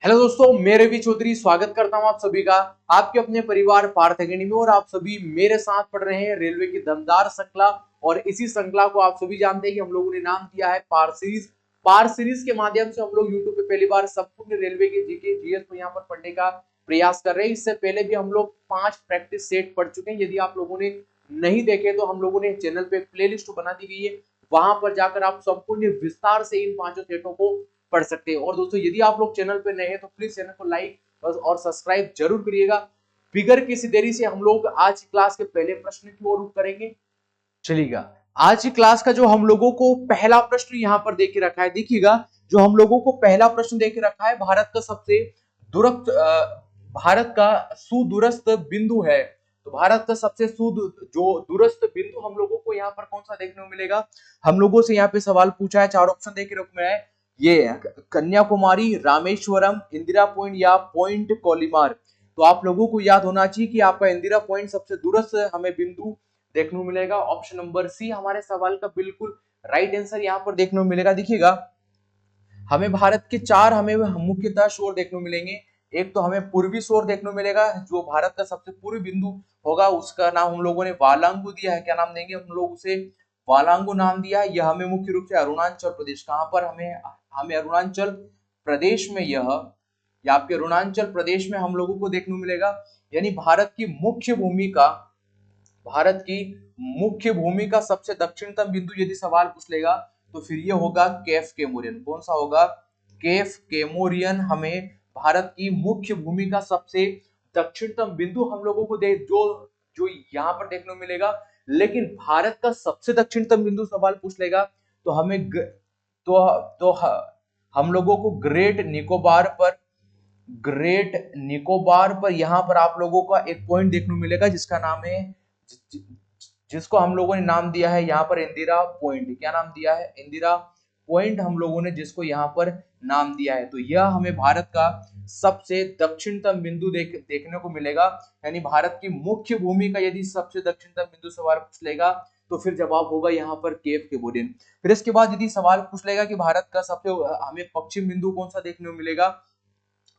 Hello दोस्तों, मैं रवि चौधरी स्वागत करता हूं आप सभी का आपके अपने परिवार पार्थ अकेडमी में। और आप सभी मेरे साथ पढ़ रहे हैं रेलवे की दमदार श्रृंखला। और इसी श्रृंखला को आप सभी जानते हैं कि हम लोगों ने नाम दिया है पार सीरीज। पार सीरीज के माध्यम से हम लोग यूट्यूब पे पहली बार संपूर्ण रेलवे के जीके जीएस को यहाँ पर पढ़ने का प्रयास कर रहे हैं। इससे पहले भी हम लोग 5 प्रैक्टिस सेट पढ़ चुके हैं। यदि आप लोगों ने नहीं देखे तो हम लोगों ने चैनल पे प्लेलिस्ट बना दी गई है, वहां पर जाकर आप संपूर्ण विस्तार से इन 5 सेटों को पढ़ सकते हैं। और दोस्तों, यदि आप लोग चैनल पे नए हैं तो प्लीज चैनल को लाइक और सब्सक्राइब जरूर करिएगा। बिगर किसी देरी से हम लोग आज की क्लास के पहले प्रश्न की ओर रुख करेंगे। चलिएगा, आज की क्लास का जो हम लोगों को पहला प्रश्न यहाँ पर देखे रखा है, देखिएगा जो हम लोगों को पहला प्रश्न देखे रखा है, भारत का सबसे दूरस्थ भारत का सुदूरस्थ बिंदु है। तो भारत का सबसे जो दूरस्थ बिंदु हम लोगों को यहाँ पर कौन सा देखने को मिलेगा। हम लोगों से यहाँ पे सवाल पूछा है, 4 ऑप्शन देखे रुख में है, ये कन्याकुमारी, रामेश्वरम, इंदिरा पॉइंट या पॉइंट कोलिमार। तो आप लोगों को याद होना चाहिए कि आपका इंदिरा पॉइंट सबसे दूरस्थ हमें बिंदु देखने को मिलेगा। ऑप्शन नंबर सी हमारे सवाल का बिल्कुल राइट आंसर यहाँ पर देखने को मिलेगा। देखिएगा, हमें भारत के 4 हमें मुख्यतः शोर देखने को मिलेंगे। एक तो हमें पूर्वी शोर देखने को मिलेगा, जो भारत का सबसे पूर्वी बिंदु होगा उसका नाम हम लोगों ने वालांगू दिया है। क्या नाम देंगे हम लोग उसे? वालांगू नाम दिया है। यह हमें मुख्य रूप से अरुणाचल प्रदेश, कहां पर हमें हमें अरुणाचल प्रदेश में या आपके अरुणाचल प्रदेश में हम लोगों को देखने को मिलेगा। यानी भारत की मुख्य भूमि का सबसे दक्षिणतम बिंदु यदि सवाल पूछ लेगा तो फिर ये होगा केफ केमोरियन। कौन सा होगा? केफ केमोरियन हमें भारत की मुख्य भूमि का सबसे दक्षिणतम बिंदु हम लोगों को दे जो जो यहाँ पर देखने को मिलेगा। लेकिन भारत का सबसे दक्षिणतम बिंदु सवाल पूछ लेगा तो तो हम लोगों को ग्रेट निकोबार पर यहाँ पर आप लोगों का एक पॉइंट देखने को मिलेगा, जिसका नाम है जिसको हम लोगों ने नाम दिया है यहाँ पर इंदिरा पॉइंट। क्या नाम दिया है? इंदिरा पॉइंट हम लोगों ने जिसको यहाँ पर नाम दिया है। तो यह हमें भारत का सबसे दक्षिणतम बिंदु देखने को मिलेगा। यानी भारत की मुख्य भूमि का यदि सबसे दक्षिणतम बिंदु सवाल पूछ लेगा तो फिर जवाब होगा यहाँ पर केप केबोडिन। फिर इसके बाद यदि सवाल पूछ लेगा कि भारत का सबसे हमें पश्चिम बिंदु कौन सा देखने को मिलेगा,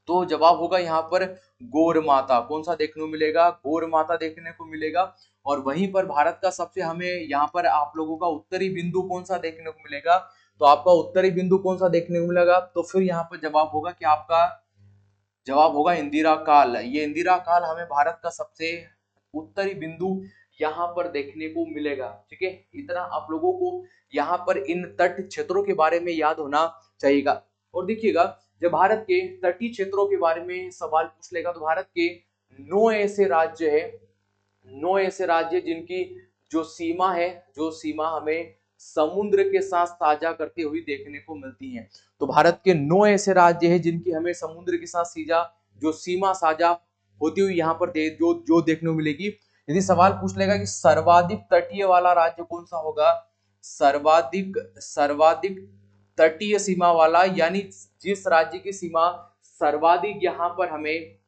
तो जवाब होगा यहाँ पर गौर माता। कौन सा देखने को मिलेगा? गौर माता देखने को मिलेगा। और वहीं पर भारत का सबसे हमें यहाँ पर आप लोगों का उत्तरी बिंदु कौन सा देखने को मिलेगा, तो आपका उत्तरी बिंदु कौन सा देखने को मिलेगा, तो फिर यहाँ पर जवाब होगा कि आपका जवाब होगा इंदिरा काल। ये इंदिरा काल हमें भारत का सबसे उत्तरी बिंदु यहाँ पर देखने को मिलेगा। ठीक है, इतना आप लोगों को यहाँ पर इन तट क्षेत्रों के बारे में याद होना चाहिएगा। और देखिएगा, जब भारत के तटीय क्षेत्रों के बारे में सवाल पूछ लेगा तो भारत के 9 ऐसे राज्य है, 9 ऐसे राज्य जिनकी जो सीमा हमें समुद्र के साथ साझा करती हुई देखने को मिलती है। तो भारत के 9 ऐसे राज्य हैं जिनकी हमें समुद्र के साथ सीमा साझा होती हुई यहाँ पर जो देखने को मिलेगी। यदि सवाल पूछ लेगा कि सर्वाधिक तटीय वाला राज्य कौन सा होगा, सर्वाधिक तटीय सीमा वाला, यानी जिस राज्य की सीमा सर्वाधिक यहाँ पर हमें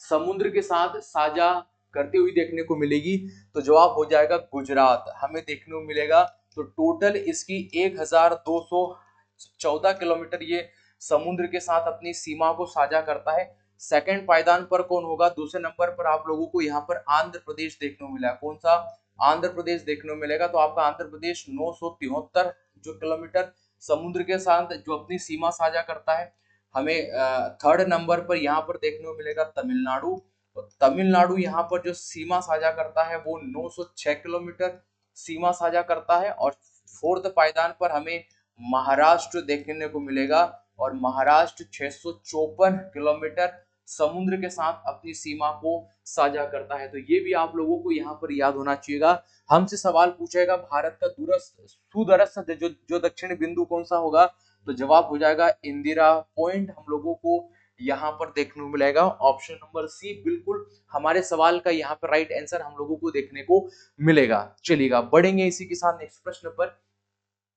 समुद्र के साथ साझा करती हुई देखने को मिलेगी, तो जवाब हो जाएगा गुजरात हमें देखने को मिलेगा। तो टोटल इसकी 1214 किलोमीटर ये समुद्र के साथ अपनी सीमा को साझा करता है। सेकंड पायदान पर कौन होगा? दूसरे नंबर पर आप लोगों को यहाँ पर आंध्र प्रदेश देखने को मिला। कौन सा? आंध्र प्रदेश देखने को मिलेगा। तो आपका आंध्र प्रदेश 973 जो किलोमीटर समुद्र के साथ जो अपनी सीमा साझा करता है। हमें थर्ड नंबर पर यहाँ पर देखने को मिलेगा तमिलनाडु। तो तमिलनाडु यहाँ पर जो सीमा साझा करता है वो 906 किलोमीटर सीमा साझा करता है। और फोर्थ पायदान पर हमें महाराष्ट्र देखने को मिलेगा, और महाराष्ट्र 654 किलोमीटर समुद्र के साथ अपनी सीमा को साझा करता है। तो ये भी आप लोगों को यहाँ पर याद होना चाहिएगा। हमसे सवाल पूछेगा भारत का सुदूरस्थ जो दक्षिणी बिंदु कौन सा होगा, तो जवाब हो जाएगा इंदिरा पॉइंट हम लोगों को यहाँ पर देखने को मिलेगा। ऑप्शन नंबर सी बिल्कुल हमारे सवाल का यहाँ पर राइट आंसर हम लोगों को देखने को मिलेगा। चलिएगा, बढ़ेंगे इसी के साथ नेक्स्ट प्रश्न पर।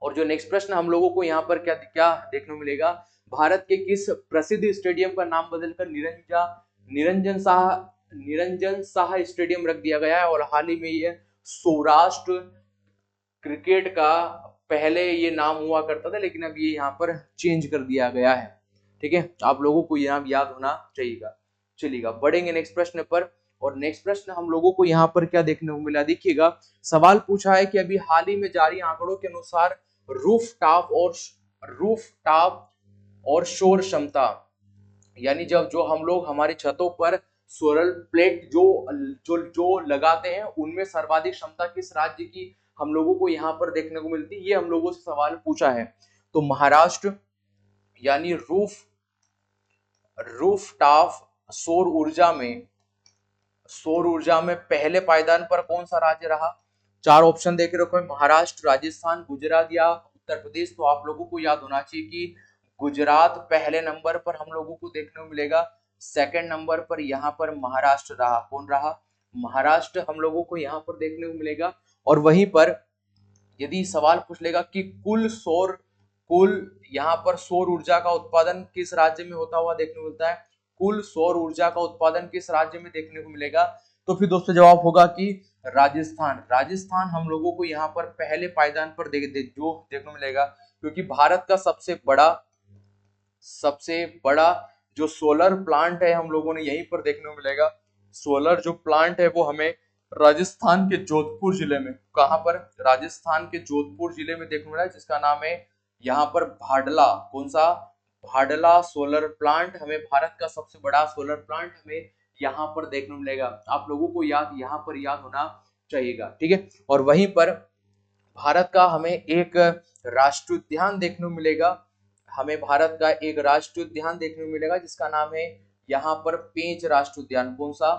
और जो नेक्स्ट प्रश्न हम लोगों को यहाँ पर क्या क्या देखने को मिलेगा, भारत के किस प्रसिद्ध स्टेडियम का नाम बदलकर निरंजन शाह स्टेडियम रख दिया गया है। और हाल ही में ये सौराष्ट्र क्रिकेट का पहले ये नाम हुआ करता था, लेकिन अब ये यहाँ पर चेंज कर दिया गया है। ठीक है, आप लोगों को यहाँ याद होना चाहिएगा। चलिएगा बढ़ेंगे नेक्स्ट प्रश्न पर। और नेक्स्ट प्रश्न हम लोगों को यहाँ पर क्या देखने को मिला, देखिएगा सवाल पूछा है कि अभी हाल ही में जारी आंकड़ों के अनुसार रूफ टॉप और शोर क्षमता, यानी जब जो हम लोग हमारी छतों पर सोलर प्लेट जो लगाते हैं उनमें सर्वाधिक क्षमता किस राज्य की हम लोगों को यहाँ पर देखने को मिलती है, ये हम लोगों से सवाल पूछा है। तो महाराष्ट्र, यानी रूफ टॉप सौर ऊर्जा में पहले पायदान पर कौन सा राज्य रहा। चार ऑप्शन देके रखो, महाराष्ट्र, राजस्थान, गुजरात या उत्तर प्रदेश। तो आप लोगों को याद होना चाहिए कि गुजरात पहले नंबर पर हम लोगों को देखने को मिलेगा, सेकंड नंबर पर यहाँ पर महाराष्ट्र रहा। कौन रहा, महाराष्ट्र हम लोगों को यहाँ पर देखने को मिलेगा। और वहीं पर यदि सवाल पूछ लेगा कि कुल यहाँ पर सौर ऊर्जा का उत्पादन किस राज्य में होता हुआ देखने को मिलता है, कुल सौर ऊर्जा का उत्पादन किस राज्य में देखने को मिलेगा, तो फिर दोस्तों जवाब होगा कि राजस्थान हम लोगों को यहाँ पर पहले पायदान पर जो देखने को मिलेगा, क्योंकि भारत का सबसे बड़ा जो सोलर प्लांट है हम लोगों ने यहीं पर देखने को मिलेगा। सोलर जो प्लांट है वो हमें राजस्थान के जोधपुर जिले में, कहां पर, राजस्थान के जोधपुर जिले में देखने को मिला है, जिसका नाम है यहाँ पर भाडला। कौन सा, भाडला सोलर प्लांट, हमें भारत का सबसे बड़ा सोलर प्लांट हमें यहाँ पर देखने को मिलेगा। आप लोगों को यहाँ पर याद होना चाहिएगा, ठीक है। और वहीं पर भारत का हमें एक राष्ट्रीय उद्यान देखने को मिलेगा, हमें भारत का एक राष्ट्रीय उद्यान देखने को मिलेगा जिसका नाम है यहाँ पर पेंच राष्ट्रीय उद्यान। कौन सा,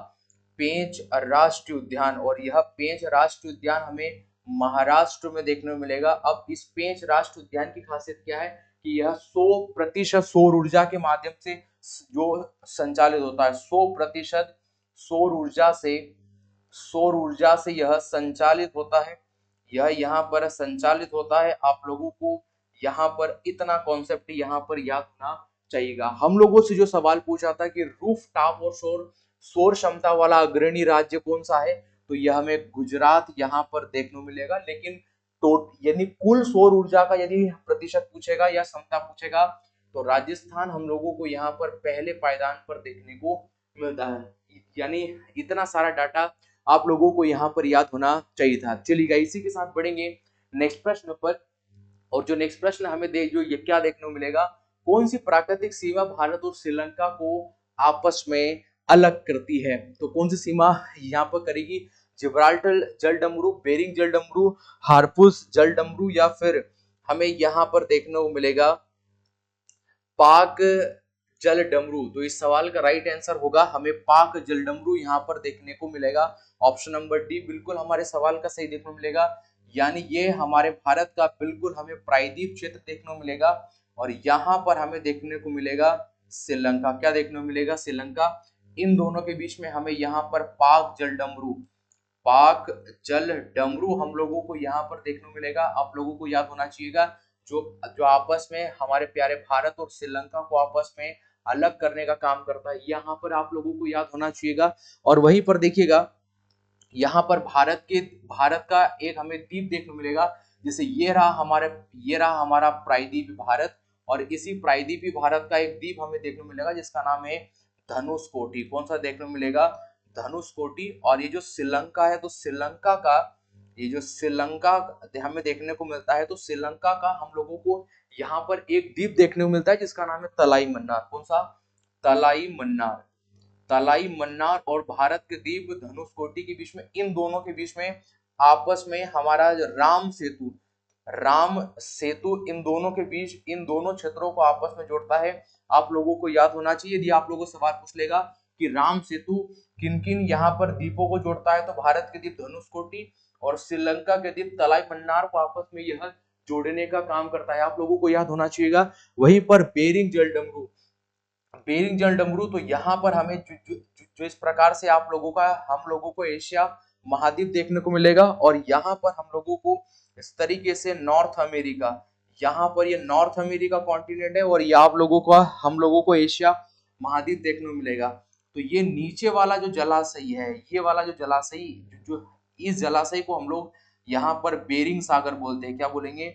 पेंच राष्ट्रीय उद्यान। और यह पेंच राष्ट्रीय उद्यान हमें महाराष्ट्र में देखने को मिलेगा। अब इस पेंच राष्ट्रीय उद्यान की खासियत क्या है कि यह 100% सौर ऊर्जा के माध्यम से जो संचालित होता है, 100% सौर ऊर्जा से यह संचालित होता है, यह यहाँ पर संचालित होता है। आप लोगों को यहाँ पर इतना कॉन्सेप्ट यहाँ पर याद होना चाहिएगा। हम लोगों से जो सवाल पूछा था कि रूफ टॉप और सौर क्षमता वाला अग्रणी राज्य कौन सा है, तो यह हमें गुजरात यहाँ पर देखने को मिलेगा। लेकिन यानी कुल सौर ऊर्जा का यदि प्रतिशत पूछेगा या क्षमता पूछेगा तो राजस्थान हम लोगों को यहाँ पर पहले पायदान पर देखने को मिलता है। यानी इतना सारा डाटा आप लोगों को यहाँ पर याद होना चाहिए था। चलिएगा इसी के साथ बढ़ेंगे नेक्स्ट प्रश्न पर। और जो नेक्स्ट प्रश्न हमें जो ये क्या देखने को मिलेगा, कौन सी प्राकृतिक सीमा भारत और श्रीलंका को आपस में अलग करती है। तो कौन सी सीमा यहाँ पर करेगी, जिब्राल्टर जल डमरू, बेरिंग जल डमरू, हारपुस जल डमरू, या फिर हमें यहाँ पर देखने को मिलेगा पाक जल डमरू। तो इस सवाल का राइट आंसर होगा हमें पाक जल डमरू यहाँ पर देखने को मिलेगा। ऑप्शन नंबर डी बिल्कुल हमारे सवाल का सही देखने को मिलेगा। यानी ये हमारे भारत का बिल्कुल हमें प्रायद्वीप क्षेत्र देखने को मिलेगा। और यहाँ पर हमें देखने को मिलेगा श्रीलंका। क्या देखने को मिलेगा, श्रीलंका। इन दोनों के बीच में हमें यहाँ पर पाक जल डमरू हम लोगों को यहाँ पर देखने को मिलेगा। आप लोगों को याद होना चाहिएगा जो आपस में हमारे प्यारे भारत और श्रीलंका को आपस में अलग करने का काम करता है, यहाँ पर आप लोगों को याद होना चाहिएगा। और वहीं पर देखिएगा यहाँ पर भारत का एक हमें द्वीप देखने को मिलेगा। जैसे ये रहा हमारा प्रायद्वीप भारत, और इसी प्रायद्वीपी भारत का एक द्वीप हमें देखने को मिलेगा जिसका नाम है धनुषकोटी। कौन सा देखने को मिलेगा, धनुषकोटी। और ये जो श्रीलंका है, तो श्रीलंका हमें देखने को मिलता है, तो श्रीलंका का हम लोगों को यहाँ पर एक द्वीप देखने को मिलता है जिसका नाम है तलाई मन्नार। कौन सा, तलाई मन्नार और भारत के द्वीप धनुषकोटी के बीच में, इन दोनों के बीच में आपस में हमारा राम सेतु इन दोनों के बीच, इन दोनों क्षेत्रों को आपस में जोड़ता है। आप लोगों को याद होना चाहिए। यदि आप लोगों को सवाल पूछ लेगा कि राम सेतु किन किन यहाँ पर द्वीपों को जोड़ता है, तो भारत के द्वीप धनुषकोटी और श्रीलंका के द्वीप तलाई मन्नार को आपस में यह जोड़ने का काम करता है। आप लोगों को याद होना चाहिएगा। वहीं पर बेरिंग जल डमरू, तो यहाँ पर हमें जो इस प्रकार से हम लोगों को एशिया महाद्वीप देखने को मिलेगा। और यहाँ पर हम लोगों को इस तरीके से नॉर्थ अमेरिका, यहाँ पर ये नॉर्थ अमेरिका कॉन्टिनेंट है, और ये हम लोगों को एशिया महाद्वीप देखने को मिलेगा। तो ये नीचे वाला जो जलाशय है, ये वाला जो जलाशय जो इस जलाशय को हम लोग यहाँ पर बेरिंग सागर बोलते हैं। क्या बोलेंगे,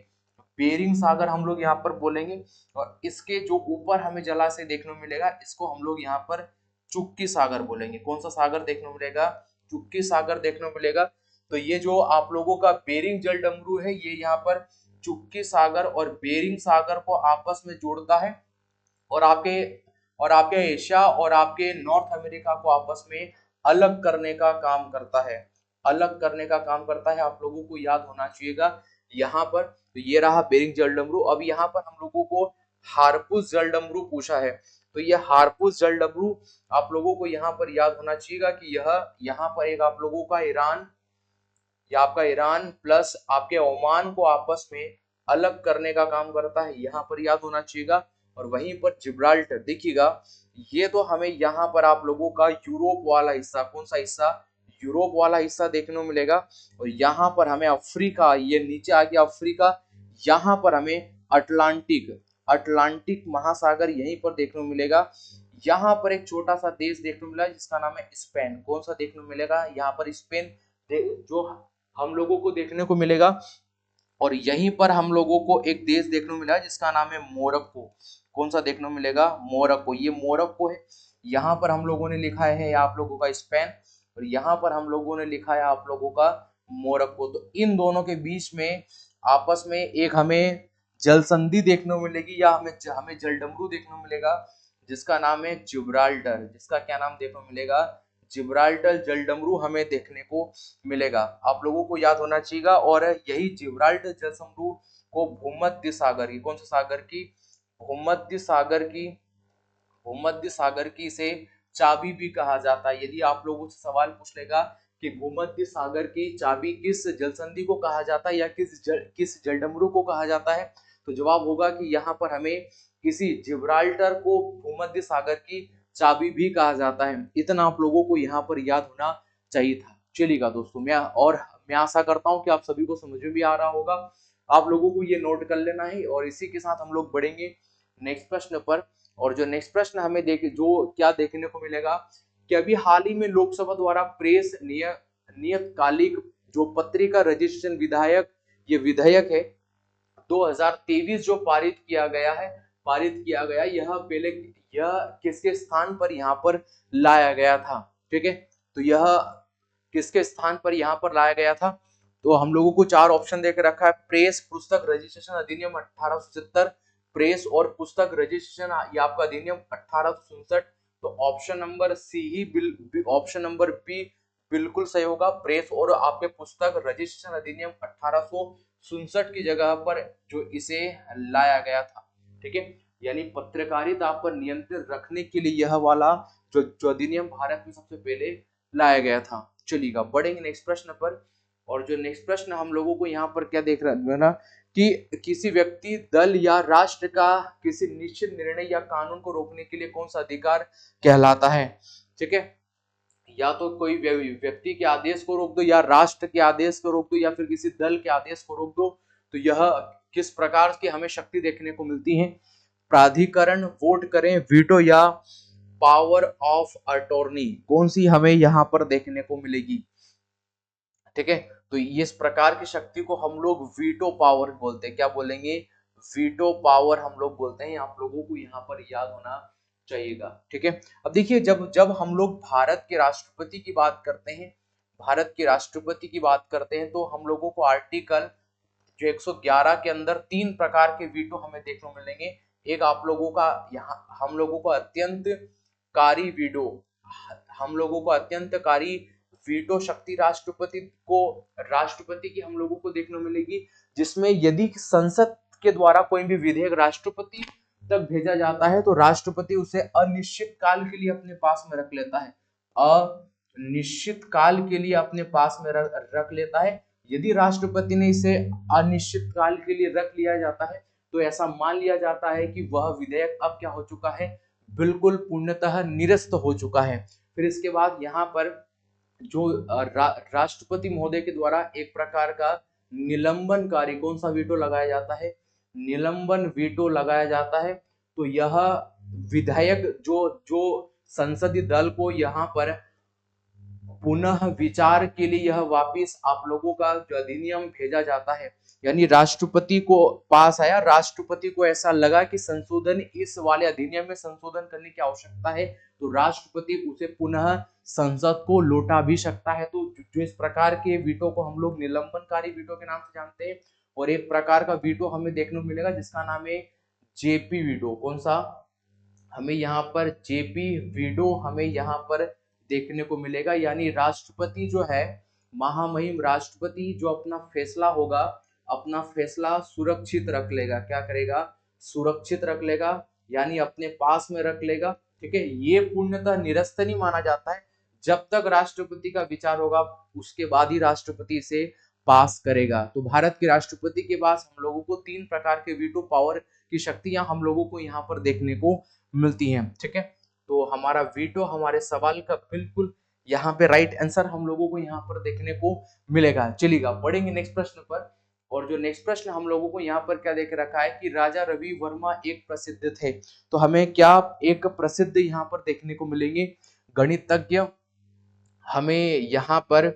बेरिंग सागर हम लोग यहाँ पर बोलेंगे। और इसके जो ऊपर हमें जलाशय देखने को मिलेगा इसको हम लोग यहाँ पर चुक्की सागर बोलेंगे। कौन सा सागर देखने को मिलेगा? चुक्की सागर देखने को मिलेगा। तो ये जो आप लोगों का बेरिंग जल डमरू है ये यहाँ पर चुक्की सागर और बेरिंग सागर को आपस में जोड़ता है और आपके एशिया और आपके नॉर्थ अमेरिका को आपस में अलग करने का काम करता है। अलग करने का काम करता है, आप लोगों को याद होना चाहिएगा यहाँ पर। तो ये रहा बेरिंग जल डमरू। अब यहाँ पर हम लोगों को हारपुस जल डमरू पूछा है। तो ये हारपुस जल डमरू आप लोगों को यहाँ पर याद होना चाहिएगा कि यह यहाँ पर एक आप लोगों का ईरान या आपका ईरान प्लस आपके ओमान को आपस में अलग करने का काम करता है, यहाँ पर याद होना चाहिएगा। और वहीं पर जिब्राल्टर देखिएगा, ये तो हमें यहाँ पर आप लोगों का यूरोप वाला हिस्सा, कौन सा हिस्सा? यूरोप वाला हिस्सा देखने को मिलेगा। और यहाँ पर हमें अफ्रीका, ये नीचे आ गया अफ्रीका, यहाँ पर हमें अटलांटिक महासागर यहीं पर देखने को मिलेगा। यहाँ पर एक छोटा सा देश देखने को मिला जिसका नाम है स्पेन। कौन सा देखने को मिलेगा? यहाँ पर स्पेन जो हम लोगों को देखने को मिलेगा। और यहीं पर हम लोगों को एक देश देखने को मिला जिसका नाम है मोरक्को। कौन सा देखने को मिलेगा? मोरक्को। ये मोरक्को है। यहाँ पर हम लोगों ने लिखा है आप लोगों का स्पेन और यहाँ पर हम लोगों ने लिखा है आप लोगों का मोरक्को। तो इन दोनों के बीच में आपस में एक हमें जल संधि देखने को मिलेगी या हमें जलडमरू देखने को मिलेगा जिसका नाम है जिब्राल्टर। जिसका क्या नाम देखने को मिलेगा? जिब्राल्टर जलडमरू हमें देखने को मिलेगा। आप लोगों को याद होना चाहिए। और यही जिब्राल्टर जलडमरू को भूमध्य सागर की, कौन सा सागर की? भूमध्य सागर की से चाबी भी कहा जाता है। यदि आप लोगों से सवाल पूछ लेगा कि भूमध्य सागर की चाबी किस जलसंधि को कहा जाता है या किस जलडमरू को कहा जाता है, तो जवाब होगा कि यहाँ पर हमें किसी जिब्राल्टर को भूमध्य सागर की चाबी भी कहा जाता है। इतना आप लोगों को यहाँ पर याद होना चाहिए था। चलिएगा दोस्तों, मैं आशा करता हूँ कि आप सभी को समझ में भी आ रहा होगा। आप लोगों को ये नोट कर लेना है और इसी के साथ हम लोग बढ़ेंगे नेक्स्ट प्रश्न पर। और जो नेक्स्ट प्रश्न हमें क्या देखने को मिलेगा कि अभी हाल ही में लोकसभा द्वारा प्रेस नियतकालिक जो पत्रिका रजिस्ट्रेशन विधेयक है 2023 जो पारित किया गया, यह किसके स्थान पर यहाँ पर लाया गया था? ठीक है, तो यह किसके स्थान पर यहाँ पर लाया गया था? तो हम लोगों को 4 ऑप्शन देकर रखा है। प्रेस पुस्तक रजिस्ट्रेशन अधिनियम 1870, प्रेस और पुस्तक रजिस्ट्रेशन ये आपका अधिनियम 1867। तो ऑप्शन नंबर बी बिल्कुल सही होगा। प्रेस और आपके पुस्तक रजिस्ट्रेशन अधिनियम 1867 की जगह पर जो इसे लाया गया था। ठीक है, यानी पत्रकारिता पर नियंत्रण रखने के लिए यह वाला जो अधिनियम भारत में सबसे पहले लाया गया था। चलिएगा बढ़ेंगे नेक्स्ट प्रश्न पर। और जो नेक्स्ट प्रश्न हम लोगों को यहाँ पर क्या देख रहा है ना कि किसी व्यक्ति, दल या राष्ट्र का किसी निश्चित निर्णय या कानून को रोकने के लिए कौन सा अधिकार कहलाता है? ठीक है, या तो कोई व्यक्ति के आदेश को रोक दो या राष्ट्र के आदेश को रोक दो या फिर किसी दल के आदेश को रोक दो। तो यह किस प्रकार की हमें शक्ति देखने को मिलती है? प्राधिकरण, वोट करें, वीटो या पावर ऑफ अटॉर्नी, कौन सी हमें यहाँ पर देखने को मिलेगी? ठीक है, तो इस प्रकार की शक्ति को हम लोग वीटो पावर बोलते हैं। क्या बोलेंगे? वीटो पावर हम लोग बोलते हैं। आप लोगों को यहाँ पर याद होना चाहिएगा। ठीक है, अब देखिए जब हम लोग भारत के राष्ट्रपति की बात करते हैं तो हम लोगों को आर्टिकल जो 111 के अंदर 3 प्रकार के वीटो हमें देखने को मिलेंगे। एक आप लोगों का यहाँ हम लोगों को अत्यंतकारी वीटो शक्ति राष्ट्रपति की हम लोगों को देखने को मिलेगी, जिसमें यदि संसद के द्वारा कोई भी विधेयक राष्ट्रपति तक भेजा जाता है तो राष्ट्रपति उसे अनिश्चित काल के लिए अपने पास में रख लेता है। अनिश्चित काल के लिए अपने पास में रख लेता है। यदि राष्ट्रपति ने इसे अनिश्चित काल के लिए रख लिया जाता है तो ऐसा मान लिया जाता है कि वह विधेयक अब क्या हो चुका है? बिल्कुल पूर्णतः निरस्त हो चुका है। फिर इसके बाद यहाँ पर जो राष्ट्रपति महोदय के द्वारा एक प्रकार का निलंबनकारी कौन सा वीटो लगाया जाता है? निलंबन वीटो लगाया जाता है। तो यह विधेयक जो संसदीय दल को यहाँ पर पुनः विचार के लिए यह वापिस आप लोगों का जो अधिनियम भेजा जाता है यानी राष्ट्रपति को पास आया, राष्ट्रपति को ऐसा लगा कि संशोधन, इस वाले अधिनियम में संशोधन करने की आवश्यकता है, तो राष्ट्रपति उसे पुनः संसद को लौटा भी सकता है। तो जो इस प्रकार के वीटो को हम लोग निलंबनकारी वीटो के नाम से जानते हैं। और एक प्रकार का वीटो हमें देखने को मिलेगा जिसका नाम है जेपी वीटो। कौन सा? हमें यहाँ पर जेपी वीटो हमें यहाँ पर देखने को मिलेगा। यानी राष्ट्रपति जो है, महामहिम राष्ट्रपति जो अपना फैसला होगा, अपना फैसला सुरक्षित रख लेगा। क्या करेगा? सुरक्षित रख लेगा, यानी अपने पास में रख लेगा। ठीक है, ये पूर्णतः निरस्त नहीं माना जाता है। जब तक राष्ट्रपति का विचार होगा उसके बाद ही राष्ट्रपति इसे पास करेगा। तो भारत के राष्ट्रपति के पास हम लोगों को 3 प्रकार के वीटो पावर की शक्तियां हम लोगों को यहाँ पर देखने को मिलती हैं। ठीक है, तो हमारा वीटो हमारे सवाल का बिल्कुल यहाँ पे राइट आंसर हम लोगों को यहाँ पर देखने को मिलेगा। चलिएगा बढ़ेंगे नेक्स्ट प्रश्न पर। और जो नेक्स्ट प्रश्न हम लोगों को यहाँ पर क्या देख रखा है कि राजा रवि वर्मा एक प्रसिद्ध थे। तो हमें क्या एक प्रसिद्ध यहाँ पर देखने को मिलेंगे? गणितज्ञ, हमें यहाँ पर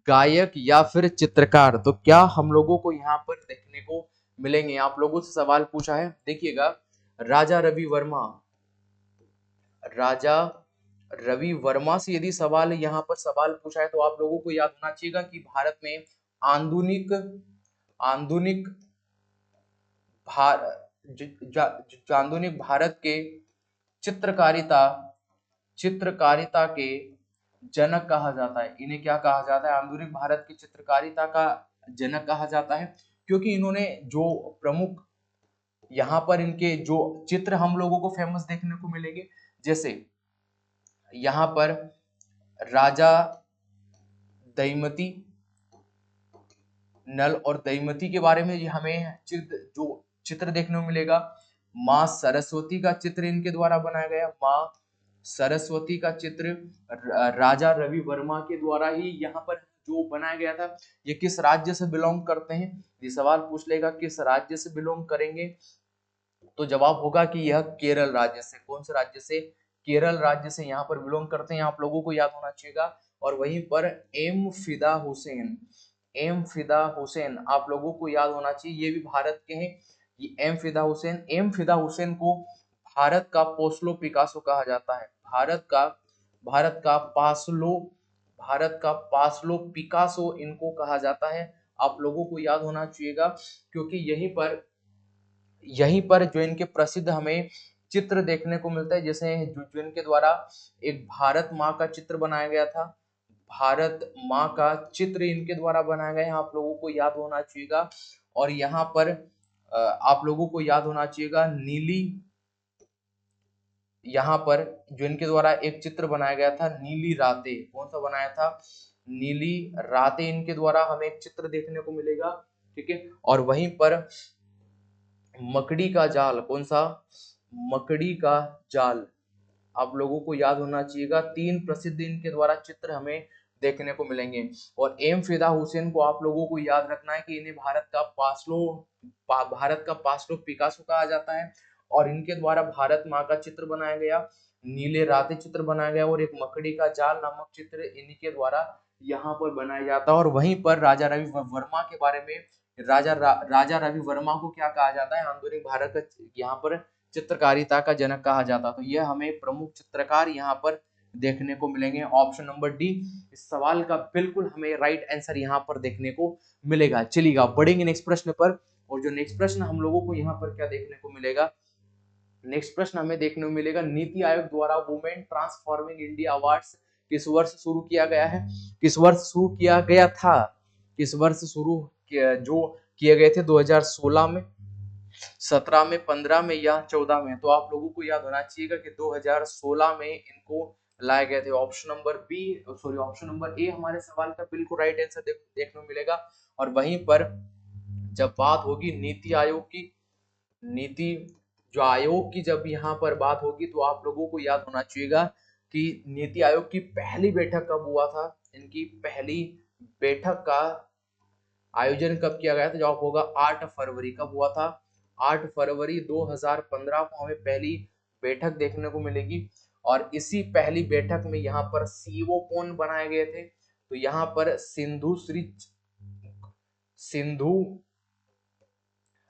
गायक या फिर चित्रकार। तो क्या हम लोगों को यहाँ पर देखने को मिलेंगे? आप लोगों से सवाल पूछा है, देखिएगा, राजा रवि वर्मा, राजा रवि वर्मा से यदि सवाल यहाँ पर सवाल पूछा है तो आप लोगों को याद होना चाहिए कि भारत में आधुनिक आधुनिक आधुनिक भारत के चित्रकारिता चित्रकारिता के जनक कहा जाता है। इन्हें क्या कहा जाता है? आधुनिक भारत की चित्रकारिता का जनक कहा जाता है, क्योंकि इन्होंने जो प्रमुख यहाँ पर इनके जो चित्र हम लोगों को फेमस देखने को मिलेंगे, जैसे यहाँ पर राजा दमयंती, नल और दमयंती के बारे में हमें चित्र देखने को मिलेगा। माँ सरस्वती का चित्र इनके द्वारा बनाया गया, माँ सरस्वती का चित्र राजा रवि वर्मा के द्वारा ही यहाँ पर जो बनाया गया था। ये किस राज्य से बिलोंग करते हैं? ये सवाल पूछ लेगा किस राज्य से बिलोंग करेंगे, तो जवाब होगा कि यह केरल राज्य से। कौन से राज्य से? केरल राज्य से यहाँ पर बिलोंग करते हैं, आप लोगों को याद होना चाहिए। और वहीं पर एम फिदा हुसैन, एम फिदा हुसैन आप लोगों को याद होना चाहिए, ये भी भारत के हैं। ये एम फिदा हुसैन को भारत का पोस्लो पिकासो कहा जाता है। भारत का पास्लो पिकासो इनको कहा जाता है। आप लोगों को याद होना चाहिएगा, क्योंकि यहीं पर जो इनके प्रसिद्ध हमें चित्र देखने को मिलता है, जैसे जो इनके द्वारा एक भारत माँ का चित्र बनाया गया था, भारत माँ का चित्र इनके द्वारा बनाया गया है, आप लोगों को याद होना चाहिएगा। और यहाँ पर आप लोगों को याद होना चाहिएगा नीली, यहाँ पर जो इनके द्वारा एक चित्र बनाया गया था नीली रातें। कौन सा बनाया था? नीली रातें इनके द्वारा हमें एक चित्र देखने को मिलेगा। ठीक है, और वहीं पर मकड़ी का जाल, कौन सा? मकड़ी का जाल आप लोगों को याद होना चाहिएगा। 3 प्रसिद्ध इनके द्वारा चित्र हमें देखने को मिलेंगे। और एम फिदा हुसैन को आप लोगों को याद रखना है कि इन्हें भारत का पास्लो पिकासो कहा जाता है। और इनके द्वारा भारत माँ का चित्र बनाया गया, नीले रातें चित्र बनाया गया, और एक मकड़ी का जाल नामक चित्र इन्हीं के द्वारा यहाँ पर बनाया जाता है। और वहीं पर राजा रवि वर्मा के बारे में, राजा रवि वर्मा को क्या कहा जाता है? आधुनिक भारत का यहाँ पर चित्रकारिता का जनक कहा जाता। तो यह हमें प्रमुख चित्रकार यहाँ पर देखने को मिलेंगे। ऑप्शन नंबर डी इस सवाल का बिल्कुल हमें राइट आंसर यहाँ पर देखने को मिलेगा। चलिएगा बढ़ेंगे नेक्स्ट प्रश्न पर। और जो नेक्स्ट प्रश्न हम लोगों को यहाँ पर क्या देखने को मिलेगा? नेक्स्ट प्रश्न हमें देखने को मिलेगा नीति आयोग द्वारा वुमेन ट्रांसफॉर्मिंग इंडिया अवार्ड्स किस वर्ष शुरू किया गया है? किस वर्ष शुरू किया गया था? किस वर्ष शुरू जो किए गए थे? 2016 में, 17 में, 15 में या 14 में? तो आप लोगों को याद होना चाहिए कि 2016 में इनको लाए गए थे। ऑप्शन नंबर ए हमारे सवाल का बिल्कुल राइट आंसर देखने को मिलेगा। और वहीं पर जब बात होगी नीति आयोग की जब यहाँ पर बात होगी तो आप लोगों को याद होना चाहिए कि नीति आयोग की पहली बैठक कब हुआ था? इनकी पहली बैठक का आयोजन कब किया गया था? जवाब होगा 8 फरवरी। कब हुआ था? 8 फरवरी 2015 को हमें पहली बैठक देखने को मिलेगी। और इसी पहली बैठक में यहाँ पर सीओ कौन बनाए गए थे? तो यहाँ पर सिंधु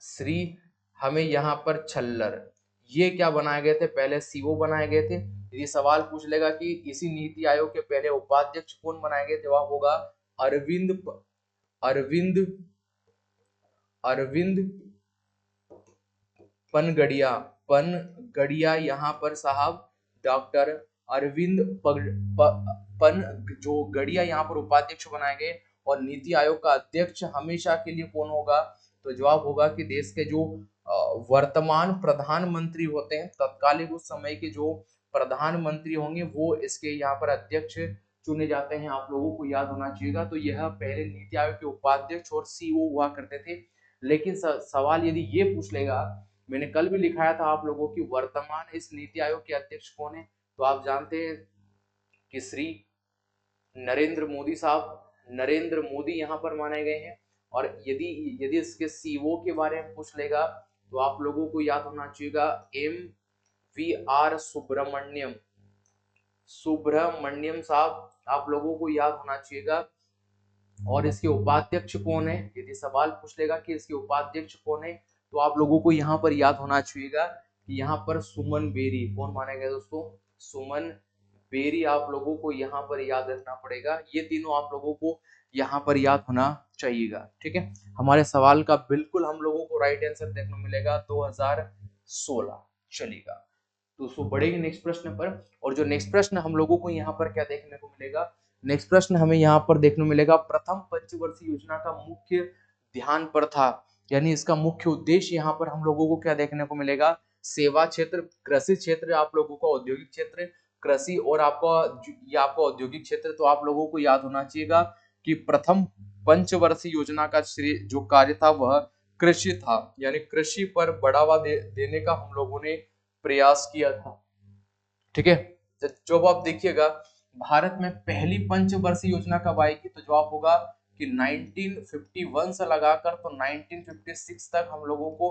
श्री हमें यहाँ पर छल्लर, ये क्या बनाए गए थे, पहले सीओ बनाए गए थे। यदि सवाल पूछ लेगा कि इसी नीति आयोग के पहले उपाध्यक्ष कौन बनाए गए, जवाब होगा अरविंद अरविंद पनगड़िया यहाँ पर साहब डॉक्टर अरविंद पन जो गड़िया यहाँ पर उपाध्यक्ष बनाए गए। और नीति आयोग का अध्यक्ष हमेशा के लिए कौन होगा, तो जवाब होगा कि देश के जो वर्तमान प्रधानमंत्री होते हैं, तत्कालीन उस समय के जो प्रधानमंत्री होंगे वो इसके यहाँ पर अध्यक्ष चुने जाते हैं। आप लोगों को याद होना चाहिएगा। तो यह पहले नीति आयोग के उपाध्यक्ष और सीईओ हुआ करते थे। लेकिन सवाल यदि ये पूछ लेगा, मैंने कल भी लिखाया था आप लोगों की वर्तमान इस नीति आयोग के अध्यक्ष कौन है, तो आप जानते हैं कि श्री नरेंद्र मोदी साहब, नरेंद्र मोदी यहाँ पर माने गए हैं। और यदि इसके सीईओ के बारे में पूछ लेगा तो आप लोगों को याद होना चाहिएगा MVR सुब्रमण्यम साहब, आप लोगों को याद होना चाहिएगा। और इसके उपाध्यक्ष कौन है, यदि सवाल पूछ लेगा कि इसके उपाध्यक्ष कौन है, तो आप लोगों को यहाँ पर याद होना चाहिएगा कि यहाँ पर सुमन बेरी कौन माने गए दोस्तों, सुमन बेरी आप लोगों को यहाँ पर याद रखना पड़ेगा। ये तीनों आप लोगों को यहाँ पर याद होना चाहिएगा। ठीक है, हमारे सवाल का बिल्कुल हम लोगों को राइट आंसर देखने मिलेगा 2016 चलेगा। दोस्तों बढ़ेंगे नेक्स्ट प्रश्न पर। और जो नेक्स्ट प्रश्न हम लोगों को यहाँ पर क्या देखने को मिलेगा, नेक्स्ट प्रश्न हमें यहाँ पर देखने को मिलेगा प्रथम पंचवर्षीय योजना का मुख्य ध्यान पर था, यानी इसका मुख्य उद्देश्य यहाँ पर हम लोगों को क्या देखने को मिलेगा, सेवा क्षेत्र, कृषि क्षेत्र, आप लोगों का औद्योगिक क्षेत्र, कृषि और आपका औद्योगिक क्षेत्र। तो आप लोगों को याद होना चाहिएगा कि प्रथम पंचवर्षीय योजना का जो कार्य था वह कृषि था, यानी कृषि पर बढ़ावा देने का हम लोगों ने प्रयास किया था। ठीक है, जब आप देखिएगा भारत में पहली पंचवर्षीय योजना कब आएगी, तो जवाब होगा कि 1951 से लगाकर तो 1956 तक हम लोगों को